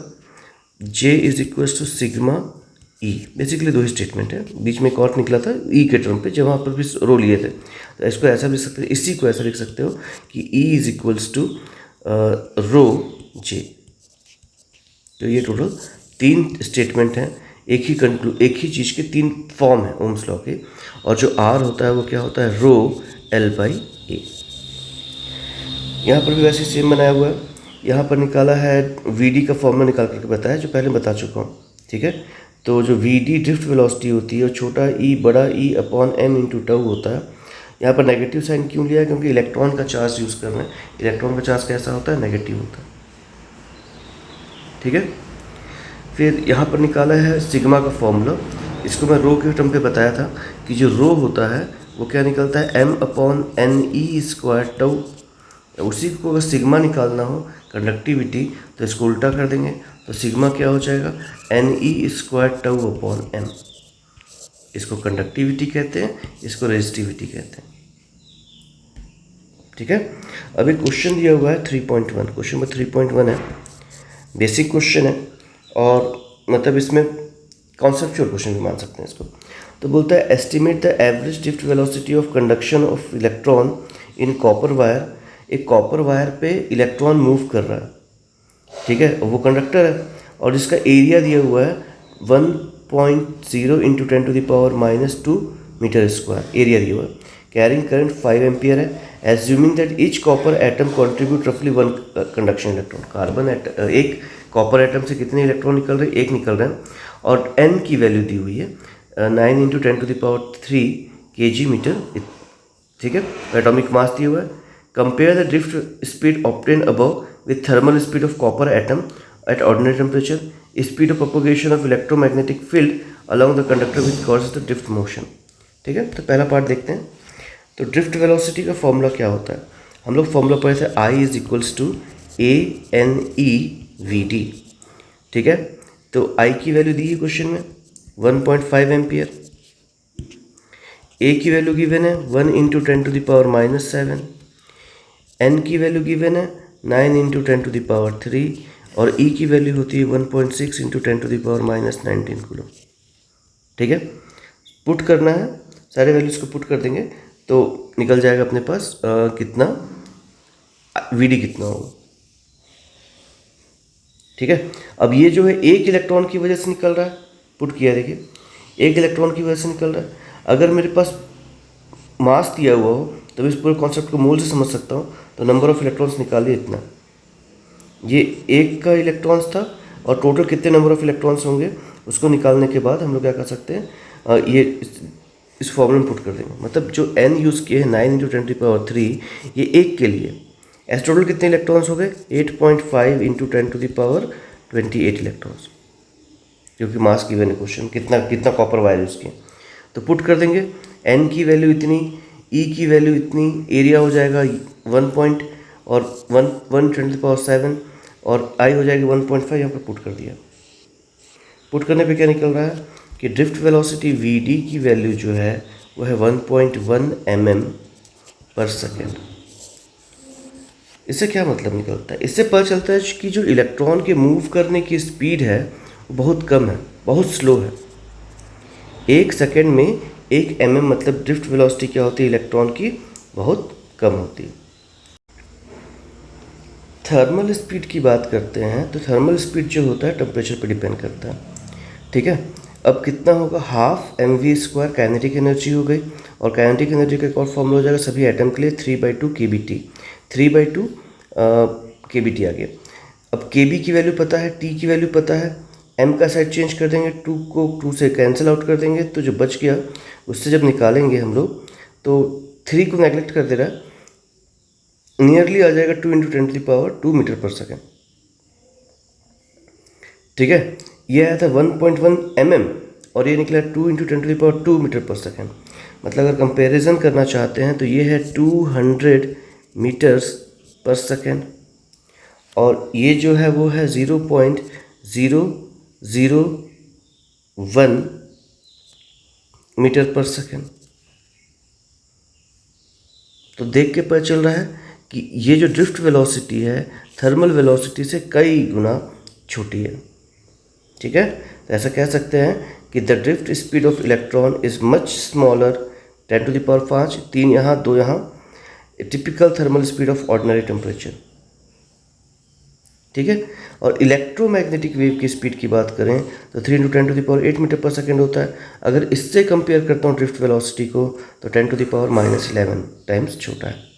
[SPEAKER 1] J is equals to sigma E। Basically दो ही स्टेटमेंट है, बीच में एक और निकला था E के टर्म पे जब वहाँ पर भी रो लिए थे। तो इसको ऐसा लिख सकते हो, इसी को ऐसा लिख सकते हो कि E is equals to rho J। तो ये टोटल 3 स्टेटमेंट हैं, एक ही चीज़ के 3 फॉर्म है ओम्स लॉ के, और जो R होता है वो क्या होता है, रो L/A। यहाँ पर भी वैसे सेम बनाया हुआ है। यहाँ पर निकाला है VD का फॉर्मूला निकाल करके बताया, जो पहले बता चुका हूँ। ठीक है, तो जो VD ड्रिफ्ट वेलोसिटी होती है वो छोटा E बड़ा E upon m into tau होता है। यहाँ पर नेगेटिव साइन क्यों लिया है, क्योंकि इलेक्ट्रॉन का चार्ज यूज़ कर रहे हैं। इलेक्ट्रॉन का चार्ज कैसा होता है, नेगेटिव होता है। ठीक है, फिर यहाँ पर निकाला है सिग्मा का फॉर्मूला। इसको मैं रो के टर्म पे बताया था कि जो रो होता है वो क्या निकलता है, m/NE² टाउ। उसी को अगर सिग्मा निकालना हो कंडक्टिविटी तो इसको उल्टा कर देंगे, तो सिग्मा क्या हो जाएगा, NE² टाउ अपॉन m। इसको कंडक्टिविटी कहते हैं, इसको रेजिस्टिविटी कहते हैं। ठीक है, अभी क्वेश्चन दिया हुआ है 3.1। क्वेश्चन में 3.1 है, बेसिक क्वेश्चन है, और मतलब इसमें कॉन्सेप्चुअल क्वेश्चन भी मान सकते हैं इसको। तो बोलता है estimate the average drift velocity of conduction of electron in copper wire. एक कॉपर वायर पे इलेक्ट्रॉन मूव कर रहा है, ठीक है, वो कंडक्टर है, और जिसका एरिया दिया हुआ है 1.0 इंटू 10⁻⁻² मीटर स्क्वायर एरिया दिया हुआ है। कैरिंग करंट 5 एम्पियर है। Assuming that each copper atom contribute रफली 1 कंडक्शन इलेक्ट्रॉन। कार्बन एक कॉपर एटम से कितने इलेक्ट्रॉन निकल रहे हैं, 1 निकल रहे हैं, और n की वैल्यू दी हुई है 9 इंटू 10⁻³ kg मीटर। ठीक है, एटॉमिक मास दिया हुआ है। Compare the drift speed obtain above with thermal speed of copper atom at ordinary temperature. Speed of propagation of electromagnetic field along the conductor which causes the drift motion. ठीक है, तो पहला part देखते हैं। तो ड्रिफ्ट वेलोसिटी का formula क्या होता है, हम लोग फॉर्मूला पढ़े थे I is equals to ANEVD। ठीक है, तो I की वैल्यू दी है क्वेश्चन में 1.5 एम्पियर। ए की वैल्यू गिवन है 1 इंटू 10⁻⁻7। एन की वैल्यू गिवन है 9 इंटू 10⁻3 और ई की वैल्यू होती है 1.6 इंटू 10⁻19 कूलम। ठीक है, पुट करना है, सारे वैल्यूज़ को पुट कर देंगे तो निकल जाएगा अपने पास कितना वीडी कितना होगा। ठीक है, अब ये जो है एक इलेक्ट्रॉन की वजह से निकल रहा है, पुट किया देखिए, एक इलेक्ट्रॉन की वजह से निकल रहा है। अगर मेरे पास मास दिया हुआ हो तो इस पूरे कॉन्सेप्ट को मोल से समझ सकता हूँ। तो नंबर ऑफ इलेक्ट्रॉन्स निकालिए इतना, ये एक का इलेक्ट्रॉन्स था और टोटल कितने नंबर ऑफ इलेक्ट्रॉन्स होंगे उसको निकालने के बाद हम लोग क्या कर सकते हैं, ये इस फॉर्मूले में पुट कर देंगे। मतलब जो एन यूज़ किए हैं 9 इंटू 10⁻3 ये एक के लिए, ऐसे टोटल कितने इलेक्ट्रॉन्स हो गए 8.5 इंटू 10⁻28 इलेक्ट्रॉन्स, क्योंकि मास गिवन है क्वेश्चन कितना कॉपर वायर यूज़ किए। तो पुट कर देंगे, एन की वैल्यू इतनी, ई की वैल्यू इतनी, एरिया हो जाएगा 1 10⁻7 और आई हो जाएगी 1.5। यहाँ पर पुट कर दिया। पुट करने पे क्या निकल रहा है कि ड्रिफ्ट वेलोसिटी वी डी की वैल्यू जो है वो है 1.1 mm/सेकेंड। इससे क्या मतलब निकलता है, इससे पता चलता है कि जो इलेक्ट्रॉन के मूव करने की स्पीड है वो बहुत कम है, बहुत स्लो है। 1 सेकेंड में 1 mm मतलब ड्रिफ्ट वेलोसिटी क्या होती है इलेक्ट्रॉन की, बहुत कम होती है। थर्मल स्पीड की बात करते हैं तो थर्मल स्पीड जो होता है टेम्परेचर पर डिपेंड करता है। ठीक है, अब कितना होगा, हाफ mv² काइनेटिक एनर्जी हो गई और काइनेटिक एनर्जी का एक और फॉर्मूला हो जाएगा सभी एटम के लिए 3/2 kBt, 3/2 kBt आ गया। अब kb की वैल्यू पता है, t की वैल्यू पता है, m का साइड चेंज कर देंगे, 2 को 2 से कैंसिल आउट कर देंगे तो जो बच गया उससे जब निकालेंगे हम लोग तो 3 को नेगलेक्ट कर दे रहा है, नियरली आ जाएगा 2 इंटू 10⁻2 मीटर/सेकेंड। ठीक है, ये आया था 1.1 mm और ये निकला 2 इंटू 10⁻2 मीटर/सेकेंड। मतलब अगर कंपैरिजन करना चाहते हैं तो ये है 200 मीटर्स/सेकेंड और ये जो है वो है 0.001 मीटर/सेकेंड। तो देख के पता चल रहा है कि ये जो ड्रिफ्ट वेलोसिटी है थर्मल वेलोसिटी से कई गुना छोटी है। ठीक है, तो ऐसा कह सकते हैं कि the drift speed of electron is much smaller 10⁵ 3 यहाँ 2 यहाँ typical thermal speed of ordinary temperature. ठीक है, और इलेक्ट्रोमैग्नेटिक वेव की स्पीड की बात करें तो 3 इंटू 10⁻8 मीटर/सेकेंड होता है। अगर इससे कंपेयर करता हूँ ड्रिफ्ट वेलोसिटी को तो 10⁻11 टाइम्स छोटा है।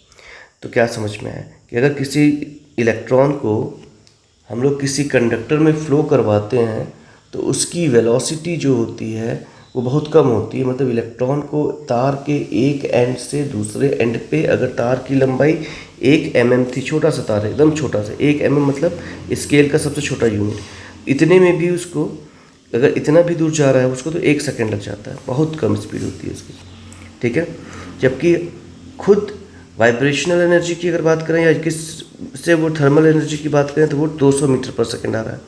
[SPEAKER 1] तो क्या समझ में आया कि अगर किसी इलेक्ट्रॉन को हम लोग किसी कंडक्टर में फ्लो करवाते हैं तो उसकी वेलोसिटी जो होती है वो बहुत कम होती है। मतलब इलेक्ट्रॉन को तार के एक एंड से दूसरे एंड पे, अगर तार की लंबाई 1 mm थी, छोटा सा तार है एकदम छोटा सा, 1 mm मतलब स्केल का सबसे छोटा यूनिट, इतने में भी उसको अगर इतना भी दूर जा रहा है उसको तो 1 सेकेंड लग जाता है, बहुत कम स्पीड होती है उसकी। ठीक है, जबकि खुद वाइब्रेशनल एनर्जी की अगर बात करें या किस से वो थर्मल एनर्जी की बात करें तो वो 200 मीटर/सेकेंड आ रहा है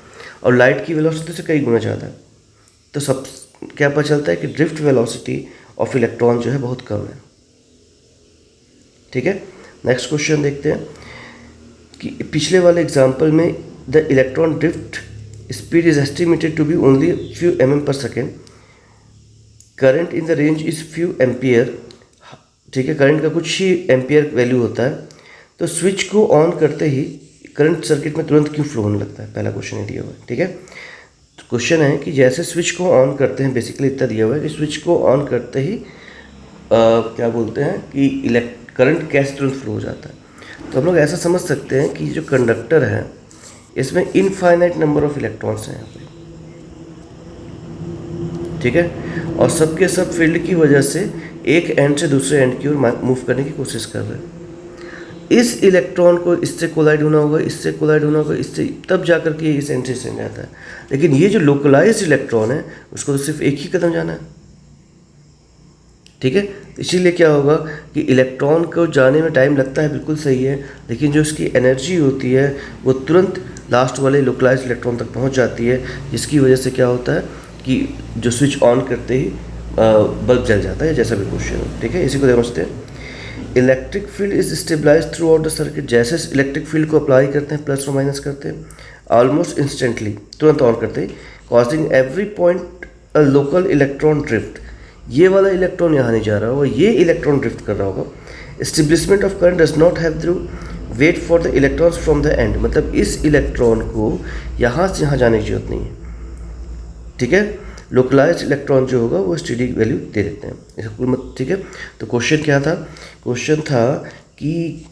[SPEAKER 1] और लाइट की वेलोसिटी से कई गुना ज़्यादा है। तो सब क्या पता चलता है कि ड्रिफ्ट वेलोसिटी ऑफ इलेक्ट्रॉन जो है बहुत कम है। ठीक है, नेक्स्ट क्वेश्चन देखते हैं कि पिछले वाले एग्जांपल में the electron drift speed is estimated to be only few mm/सेकेंड, current in the range is few ampere. ठीक है, करंट का कुछ ही एम्पियर वैल्यू होता है। तो स्विच को ऑन करते ही करंट सर्किट में तुरंत क्यों फ्लो होने लगता है, पहला क्वेश्चन ये दिया हुआ है। ठीक है, तो क्वेश्चन है कि जैसे स्विच को ऑन करते हैं, बेसिकली इतना दिया हुआ है कि स्विच को ऑन करते ही क्या बोलते हैं कि करंट कैसे तुरंत फ्लो हो जाता है। तो हम लोग ऐसा समझ सकते हैं कि जो कंडक्टर है इसमें इनफाइनाइट नंबर ऑफ इलेक्ट्रॉन्स हैं यहाँ पे। ठीक है, और सबके सब फील्ड की वजह से एक एंड से दूसरे एंड की ओर मूव करने की कोशिश कर रहे हैं। इस इलेक्ट्रॉन को इससे कोलाइड होना होगा, इससे कोलाइड होना होगा, इससे, तब जाकर के इस एंड से जाता है। लेकिन ये जो लोकलाइज्ड इलेक्ट्रॉन है उसको तो सिर्फ एक ही कदम जाना है। ठीक है, इसीलिए क्या होगा कि इलेक्ट्रॉन को जाने में टाइम लगता है, बिल्कुल सही है, लेकिन जो उसकी एनर्जी होती है वो तुरंत लास्ट वाले लोकलाइज्ड इलेक्ट्रॉन तक पहुंच जाती है, जिसकी वजह से क्या होता है कि जो स्विच ऑन करते ही बल्ब जल जाता है, जैसा भी क्वेश्चन हो, ठीक है। इसी को समझते हैं। Electric field is stabilize throughout the circuit, जैसे इलेक्ट्रिक फील्ड को अप्लाई करते हैं, प्लस और माइनस करते हैं, ऑलमोस्ट इंस्टेंटली, तुरंत ऑन करते ही, causing every point a local electron drift, ये वाला इलेक्ट्रॉन यहाँ नहीं जा रहा होगा, ये इलेक्ट्रॉन ड्रिफ्ट कर रहा होगा। Establishment of current does not have through wait for the electrons from the end, मतलब इस इलेक्ट्रॉन को यहाँ से यहाँ जाने की जरूरत नहीं है, ठीक है। लोकलाइज्ड इलेक्ट्रॉन जो होगा वो स्टेडी वैल्यू दे देते हैं, ऐसा कोई मत, ठीक है। तो क्वेश्चन क्या था? क्वेश्चन था कि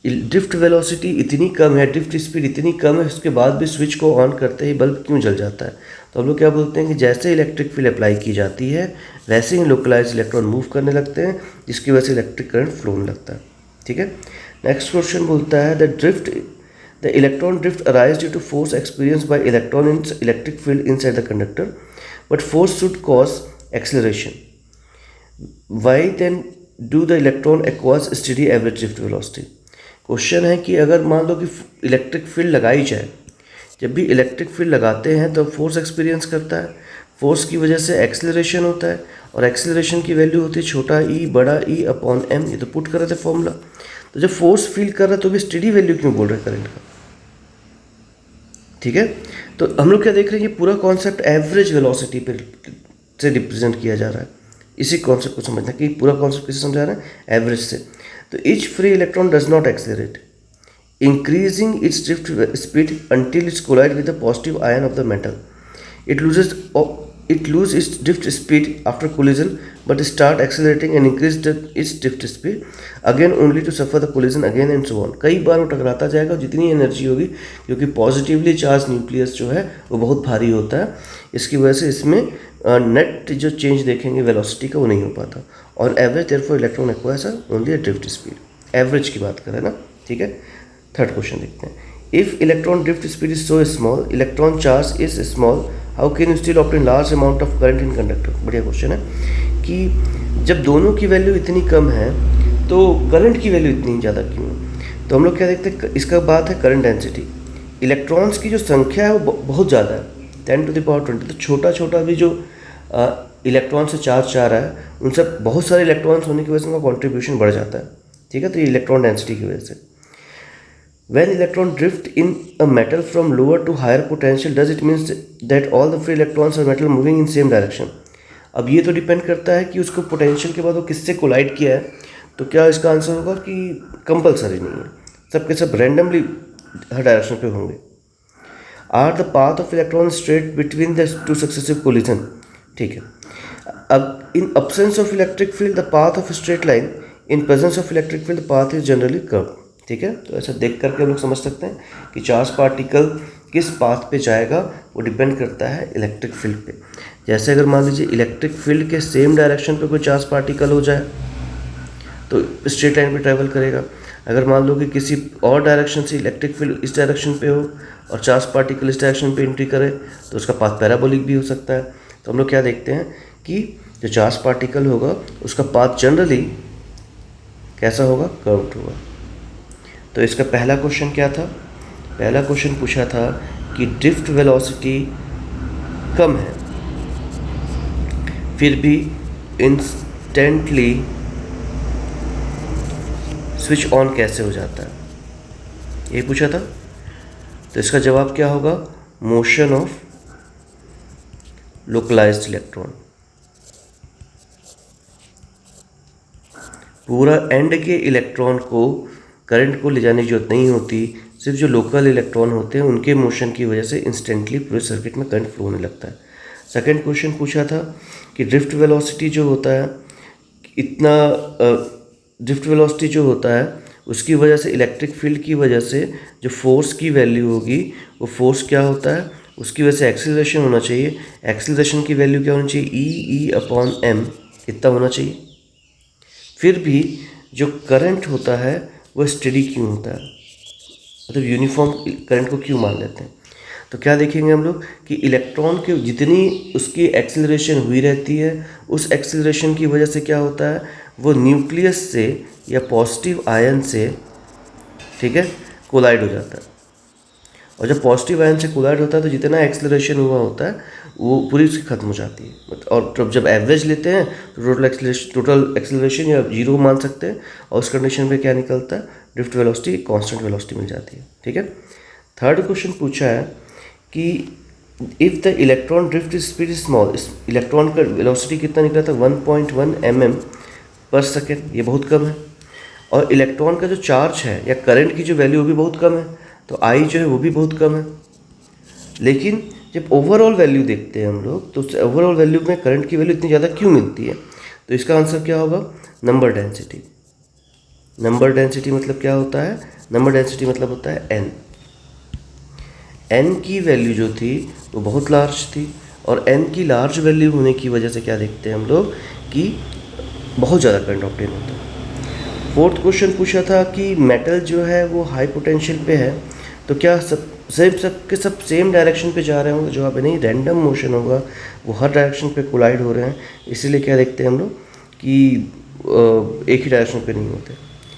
[SPEAKER 1] ड्रिफ्ट वेलोसिटी इतनी कम है, ड्रिफ्ट स्पीड इतनी कम है, उसके बाद भी स्विच को ऑन करते ही बल्ब क्यों जल जाता है? तो हम लोग क्या बोलते हैं कि जैसे इलेक्ट्रिक फील्ड अप्लाई की जाती है वैसे ही लोकलाइज्ड इलेक्ट्रॉन मूव करने लगते हैं, जिसकी वजह से इलेक्ट्रिक करंट फ्लो होने लगता है, ठीक है। नेक्स्ट क्वेश्चन बोलता है the electron drift arise due to force experience by electron in electric field inside the conductor, but force should cause acceleration. Why then do the electron acquires steady average drift velocity? Question है कि अगर मान लो कि electric field लगाई जाए, जब भी electric field लगाते हैं तो फोर्स एक्सपीरियंस करता है, फोर्स की वजह से एक्सेलरेशन होता है, और एक्सेलरेशन की वैल्यू होती है छोटा ई बड़ा ई अपॉन एम, ये तो पुट कर रहे थे फॉर्मूला। तो जब फोर्स फील कर रहा है तो भी स्टेडी वैल्यू क्यों बोल रहे हैं करंट का, ठीक है। तो हम लोग क्या देख रहे हैं, ये पूरा कॉन्सेप्ट एवरेज वेलोसिटी पे से रिप्रेजेंट किया जा रहा है। इसी कॉन्सेप्ट को समझना कि पूरा कॉन्सेप्ट किसे समझा रहे हैं, एवरेज से। तो each free electron does not accelerate, increasing its drift speed until its collide with the positive ion of the metal. It lose its drift speed after collision but start accelerating and increase its drift speed again only to suffer the collision again and so on। कई बार वो टकराता जाएगा, जितनी energy होगी, क्योंकि positively charge nucleus जो है वो बहुत भारी होता है, इसकी वजह से इसमें नेट जो चेंज देखेंगे वेलोसिटी का वो नहीं हो पाता। और average therefore electron acquires only drift speed, average की बात करें ना, ठीक है। थर्ड क्वेश्चन देखते हैं। If electron drift speed is so small, electron charge is small, how can you still obtain large amount of current in conductor. बढ़िया question है कि जब दोनों की वैल्यू इतनी कम है तो करंट की वैल्यू इतनी ज़्यादा क्यों है? तो हम लोग क्या देखते हैं, इसका बात है करंट डेंसिटी। इलेक्ट्रॉन्स की जो संख्या है वो बहुत ज़्यादा है, 10⁻20। तो छोटा छोटा भी जो इलेक्ट्रॉन से चार्ज आ रहा है, उन सब बहुत सारे इलेक्ट्रॉन्स होने की वजह से उनका कॉन्ट्रीब्यूशन बढ़ जाता है, ठीक है। तो ये इलेक्ट्रॉन डेंसिटी की वजह से। When electron drift in a metal from lower to higher potential, does it means that all the free electrons are metal moving in same direction? अब ये तो डिपेंड करता है कि उसको पोटेंशियल के बाद वो किससे कोलाइड किया है। तो क्या इसका आंसर होगा कि कंपलसरी नहीं है, सब के सब रैंडमली हर डायरेक्शन पे होंगे। Are the path of electron straight between the two successive collision, ठीक है। अब in absence of electric field the path of straight line, in presence of electric field the path is generally curve, ठीक है। तो ऐसा देख करके हम लोग समझ सकते हैं कि चार्ज पार्टिकल किस पाथ पे जाएगा वो डिपेंड करता है इलेक्ट्रिक फील्ड पे। जैसे अगर मान लीजिए इलेक्ट्रिक फील्ड के सेम डायरेक्शन पे कोई चार्ज पार्टिकल हो जाए तो स्ट्रेट लाइन पे ट्रैवल करेगा। अगर मान लो कि किसी और डायरेक्शन से इलेक्ट्रिक फील्ड इस डायरेक्शन पे हो और चार्ज पार्टिकल इस डायरेक्शन पे एंट्री करे तो उसका पाथ पैराबोलिक भी हो सकता है। तो हम लोग क्या देखते हैं कि जो चार्ज पार्टिकल होगा उसका पाथ जनरली कैसा होगा, कर्व्ड होगा। तो इसका पहला क्वेश्चन क्या था? पहला क्वेश्चन पूछा था कि ड्रिफ्ट वेलोसिटी कम है फिर भी इंस्टेंटली स्विच ऑन कैसे हो जाता है, ये पूछा था। तो इसका जवाब क्या होगा, मोशन ऑफ लोकलाइज्ड इलेक्ट्रॉन। पूरा एंड के इलेक्ट्रॉन को करंट को ले जाने की जरूरत नहीं होती, सिर्फ जो लोकल इलेक्ट्रॉन होते हैं उनके मोशन की वजह से इंस्टेंटली पूरे सर्किट में करंट फ्लो होने लगता है। सेकंड क्वेश्चन पूछा था कि ड्रिफ्ट वेलोसिटी जो होता है, इतना ड्रिफ्ट वेलोसिटी जो होता है उसकी वजह से इलेक्ट्रिक फील्ड की वजह से जो फोर्स की वैल्यू होगी वो फोर्स क्या होता है, उसकी वजह से एक्सीलरेशन होना चाहिए। एक्सीलरेशन की वैल्यू क्या होनी चाहिए, ई अपॉन एम, इतना होना चाहिए। फिर भी जो करंट होता है वो स्टेडी क्यों होता है, मतलब यूनिफॉर्म करंट को क्यों मान लेते हैं। तो क्या देखेंगे हम लोग कि इलेक्ट्रॉन के जितनी उसकी एक्सेलरेशन हुई रहती है उस एक्सेलरेशन की वजह से क्या होता है, वो न्यूक्लियस से या पॉजिटिव आयन से, ठीक है, कोलाइड हो जाता है। और जब पॉजिटिव आयन से कोलाइड होता है तो जितना एक्सेलरेशन हुआ होता है वो पूरी उसकी खत्म हो जाती है। और जब एवरेज लेते हैं तो टोटल एक्सेलरेशन या जीरो मान सकते हैं, और उस कंडीशन पे क्या निकलता है, ड्रिफ्ट वेलोसिटी कांस्टेंट वेलोसिटी मिल जाती है। ठीक है। थर्ड क्वेश्चन पूछा है कि if the electron drift speed is small, इस इलेक्ट्रॉन का वेलोसिटी कितना निकला था 1.1 mm पर सेकेंड, ये बहुत कम है, और इलेक्ट्रॉन का जो चार्ज है या करंट की जो वैल्यू वो भी बहुत कम है, तो आई जो है वो भी बहुत कम है। लेकिन जब ओवरऑल वैल्यू देखते हैं हम लोग, तो ओवरऑल वैल्यू में करंट की वैल्यू इतनी ज़्यादा क्यों मिलती है, तो इसका आंसर क्या होगा, नंबर डेंसिटी। नंबर डेंसिटी मतलब क्या होता है, नंबर डेंसिटी मतलब होता है एन। एन की वैल्यू जो थी वो बहुत लार्ज थी, और एन की लार्ज वैल्यू होने की वजह से क्या देखते हैं हम लोग कि बहुत ज़्यादा करंट ऑब्टेन होता है। फोर्थ क्वेश्चन पूछा था कि मेटल जो है वो हाई पोटेंशियल पे है, तो क्या सब सेम डायरेक्शन पे जा रहे होंगे, जवाब है नहीं, रैंडम मोशन होगा, वो हर डायरेक्शन पे कोलाइड हो रहे हैं, इसीलिए क्या देखते हैं हम लोग कि एक ही डायरेक्शन पे नहीं होते।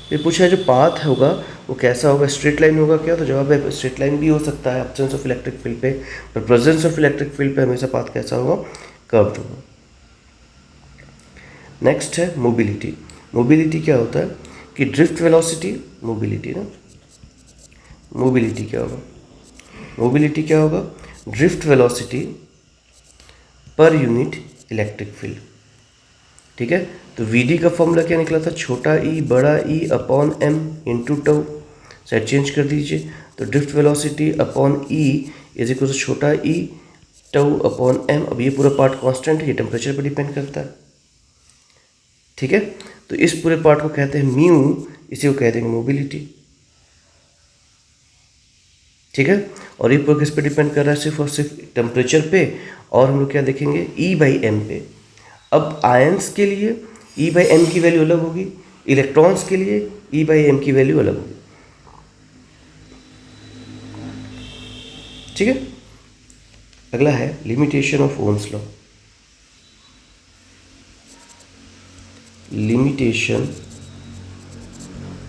[SPEAKER 1] फिर पूछा है जो पाथ होगा वो कैसा होगा, स्ट्रेट लाइन होगा क्या, तो जवाब है स्ट्रेट लाइन भी हो सकता है एब्सेंस ऑफ इलेक्ट्रिक फील्ड पे, पर प्रेजेंस ऑफ इलेक्ट्रिक फील्ड पे हमेशा पाथ कैसा होगा, कर्व्ड होगा। नेक्स्ट है मोबिलिटी। मोबिलिटी क्या होता है कि ड्रिफ्ट वेलोसिटी, मोबिलिटी ना, मोबिलिटी क्या होगा, मोबिलिटी क्या होगा, drift velocity per unit electric field. ठीक है। तो वी का फॉर्मूला क्या निकला था, छोटा ई बड़ा E upon M into tau, side change कर दीजिए, तो drift velocity upon E is equal to छोटा ई टाउ अपॉन एम। अब ये पूरा पार्ट कांस्टेंट है, ये टेम्परेचर पर डिपेंड करता है। ठीक है। तो इस पूरे पार्ट को कहते हैं म्यू, इसी को कहते हैं मोबिलिटी। ठीक है। और ये पूरा किस पे डिपेंड कर रहा है, सिर्फ और सिर्फ टेम्परेचर पे, और हम लोग क्या देखेंगे, ई बाई एम पे। अब आयंस के लिए ई बाई एम की वैल्यू अलग होगी, इलेक्ट्रॉन्स के लिए ई बाई एम की वैल्यू अलग होगी। ठीक है। अगला है limitation of Ohm's law. Limitation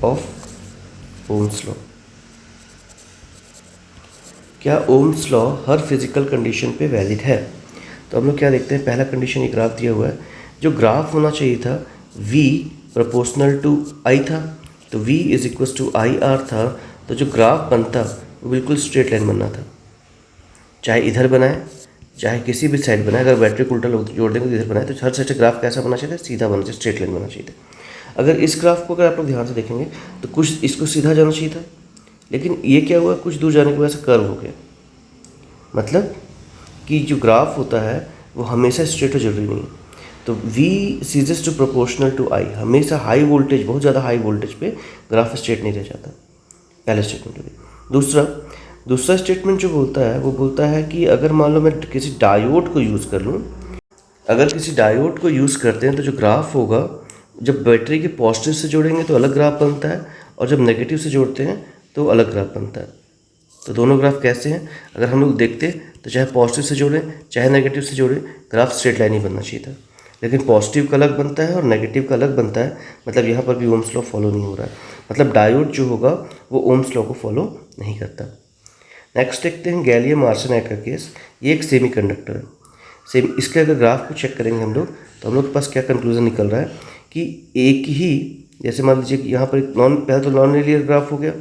[SPEAKER 1] of Ohm's law, क्या ओम्स लॉ हर फिजिकल कंडीशन पे वैलिड है, तो हम लोग क्या देखते हैं, पहला कंडीशन एक ग्राफ दिया हुआ है, जो ग्राफ होना चाहिए था v प्रोपोर्शनल टू i था, तो v is equal to I R था, तो जो ग्राफ बनता वो बिल्कुल स्ट्रेट लाइन बनना था, चाहे इधर बनाए चाहे किसी भी साइड बनाए, अगर बैटरी को उल्टा जोड़ देंगे तो इधर बनाए, तो हर साइड से ग्राफ कैसा बनना चाहिए था, सीधा बनना चाहिए, स्ट्रेट लाइन बनना चाहिए था। अगर इस ग्राफ को अगर आप लोग ध्यान से देखेंगे तो कुछ इसको सीधा जाना चाहिए था, लेकिन ये क्या हुआ, कुछ दूर जाने की वजह से कर्व हो गया। मतलब कि जो ग्राफ होता है वो हमेशा स्ट्रेट हो जरूरी नहीं है, तो V ceases to proportional to I, हमेशा हाई वोल्टेज, बहुत ज़्यादा हाई वोल्टेज पे ग्राफ स्ट्रेट नहीं रह जाता, पहला स्टेटमेंट हो। दूसरा स्टेटमेंट जो बोलता है वो बोलता है कि अगर मान लो मैं किसी डायोड को यूज़ कर लूँ, अगर किसी डायोड को यूज़ करते हैं तो जो ग्राफ होगा, जब बैटरी के पॉजिटिव से जोड़ेंगे तो अलग ग्राफ बनता है, और जब नेगेटिव से जोड़ते हैं तो अलग ग्राफ बनता है। तो दोनों ग्राफ कैसे हैं, अगर हम लोग देखते तो चाहे पॉजिटिव से जोड़ें चाहे नेगेटिव से जोड़ें, ग्राफ स्ट्रेट लाइन ही बनना चाहिए था, लेकिन पॉजिटिव का अलग बनता है और नेगेटिव का अलग बनता है, मतलब यहाँ पर भी ओम्स लॉ फॉलो नहीं हो रहा है, मतलब डायोड जो होगा वो ओम्स लॉ को फॉलो नहीं करता। नेक्स्ट देखते हैं गैलियम आर्सेनाइड का केस। ये एक सेमीकंडक्टर है, सेम इसके अगर ग्राफ को चेक करेंगे हम लोग तो हम लोग के पास क्या कंक्लूजन निकल रहा है कि एक ही, जैसे मान लीजिए कि यहाँ पर पहले तो नॉन लीनियर ग्राफ हो गया,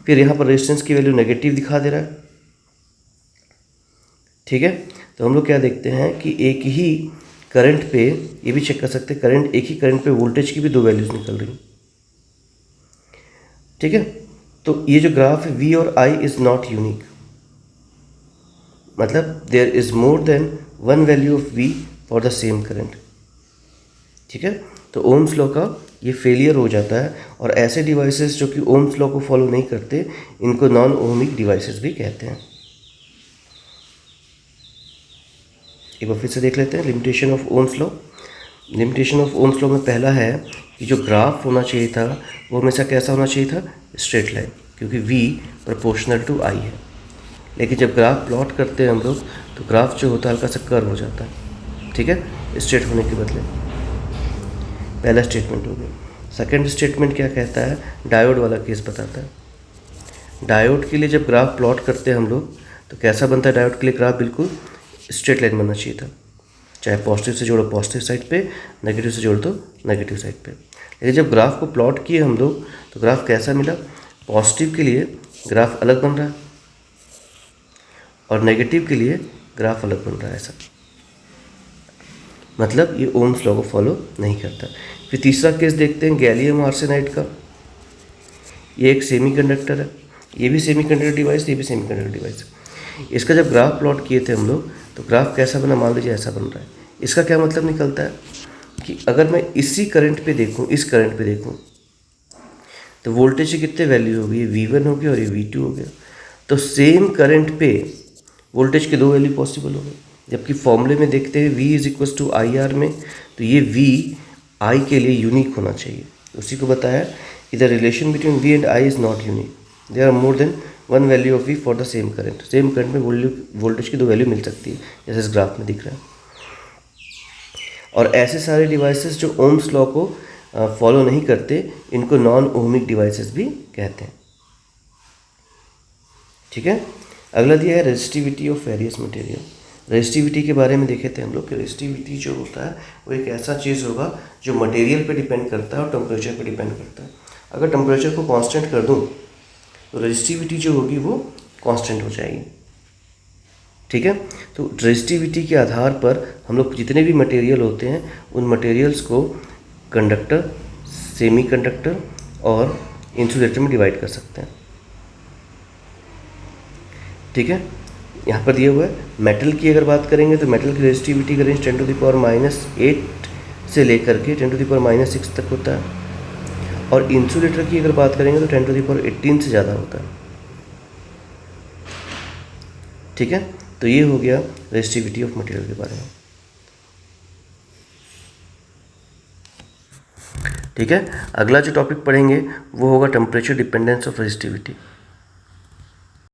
[SPEAKER 1] फिर यहाँ पर रेजिस्टेंस की वैल्यू नेगेटिव दिखा दे रहा है। ठीक है। तो हम लोग क्या देखते हैं कि एक ही करंट पे, ये भी चेक कर सकते हैं, करंट एक ही करंट पे वोल्टेज की भी दो वैल्यूज निकल रही। ठीक है। तो ये जो ग्राफ है V और I इज़ नॉट यूनिक, मतलब there is more than one value of V for the same current. ठीक है। तो ओम्स लॉ का ये फेलियर हो जाता है, और ऐसे डिवाइसेस जो कि ओम्स लॉ को फॉलो नहीं करते इनको नॉन ओमिक डिवाइसेस भी कहते हैं। एक बार फिर से देख लेते हैं limitation of Ohm's law. Limitation of Ohm's law में पहला है कि जो ग्राफ होना चाहिए था वो हमेशा कैसा होना चाहिए था, स्ट्रेट लाइन, क्योंकि V प्रोपोर्शनल टू I है। लेकिन जब ग्राफ प्लॉट करते हैं हम लोग तो ग्राफ जो होता है हल्का सा कर्व हो जाता है। ठीक है, स्ट्रेट होने के बदले। पहला स्टेटमेंट हो गया। सेकंड स्टेटमेंट क्या कहता है, डायोड वाला केस बताता है। डायोड के लिए जब ग्राफ प्लॉट करते हैं हम लोग तो कैसा बनता है डायोड के लिए ग्राफ, बिल्कुल स्ट्रेट लाइन बनना चाहिए था, चाहे पॉजिटिव से जोड़ो पॉजिटिव साइड पे, नेगेटिव से जोड़ो तो नेगेटिव साइड पे। लेकिन जब ग्राफ को प्लॉट किए हम लोग तो ग्राफ कैसा मिला, पॉजिटिव के लिए ग्राफ अलग बन रहा है और नेगेटिव के लिए ग्राफ अलग बन रहा है ऐसा, मतलब ये ओम्स लॉ को फॉलो नहीं करता। फिर तीसरा केस देखते हैं गैलियम आर्सेनाइड का। ये एक सेमीकंडक्टर है, ये भी सेमीकंडक्टर डिवाइस, ये भी सेमीकंडक्टर डिवाइस है। इसका जब ग्राफ प्लॉट किए थे हम लोग तो ग्राफ कैसा बना, मान लीजिए ऐसा बन रहा है। इसका क्या मतलब निकलता है कि अगर मैं इसी करंट पे देखूं, इस करंट पे देखूं तो वोल्टेज की कितने वैल्यू होगी, ये V1 हो गया और ये V2 हो गया। तो सेम करंट पे वोल्टेज के दो वैल्यू पॉसिबल हो गए, जबकि फॉर्मूले में देखते हैं V=IR में, तो ये V I के लिए यूनिक होना चाहिए। उसी को बताया कि the relation between V and I is not unique, there are more than one value of V for the same current. Same current में वोल्टेज की दो वैल्यू मिल सकती है, जैसे इस ग्राफ में दिख रहा है। और ऐसे सारे डिवाइसेस जो ओम्स लॉ को फॉलो नहीं करते, इनको नॉन ओमिक डिवाइसेस भी कहते हैं। ठीक है, अगला दिया है resistivity of various material. Resistivity के बारे में देखे थे हम लोग कि रेजिस्टिविटी जो होता है वो एक ऐसा चीज़ होगा जो मटेरियल पे डिपेंड करता है और टेम्परेचर पे डिपेंड करता है। अगर टेम्परेचर को कांस्टेंट कर दूं तो रेजिस्टिविटी जो होगी वो कांस्टेंट हो जाएगी। ठीक है, तो रेजिस्टिविटी के आधार पर हम लोग जितने भी मटेरियल होते हैं उन मटेरियल्स को कंडक्टर, सेमीकंडक्टर और इंसुलेटर में डिवाइड कर सकते हैं। ठीक है, यहाँ पर दिया हुआ है मेटल की अगर बात करेंगे तो मेटल की रेजिस्टिविटी का रेंज 10⁻⁸ से लेकर के 10⁻⁶ तक होता है, और इंसुलेटर की अगर बात करेंगे तो 10⁻18 से ज़्यादा होता है। ठीक है, तो ये हो गया रेजिस्टिविटी ऑफ मटेरियल के बारे में। ठीक है, अगला जो टॉपिक पढ़ेंगे वो होगा टेम्परेचर डिपेंडेंस ऑफ रेजिस्टिविटी।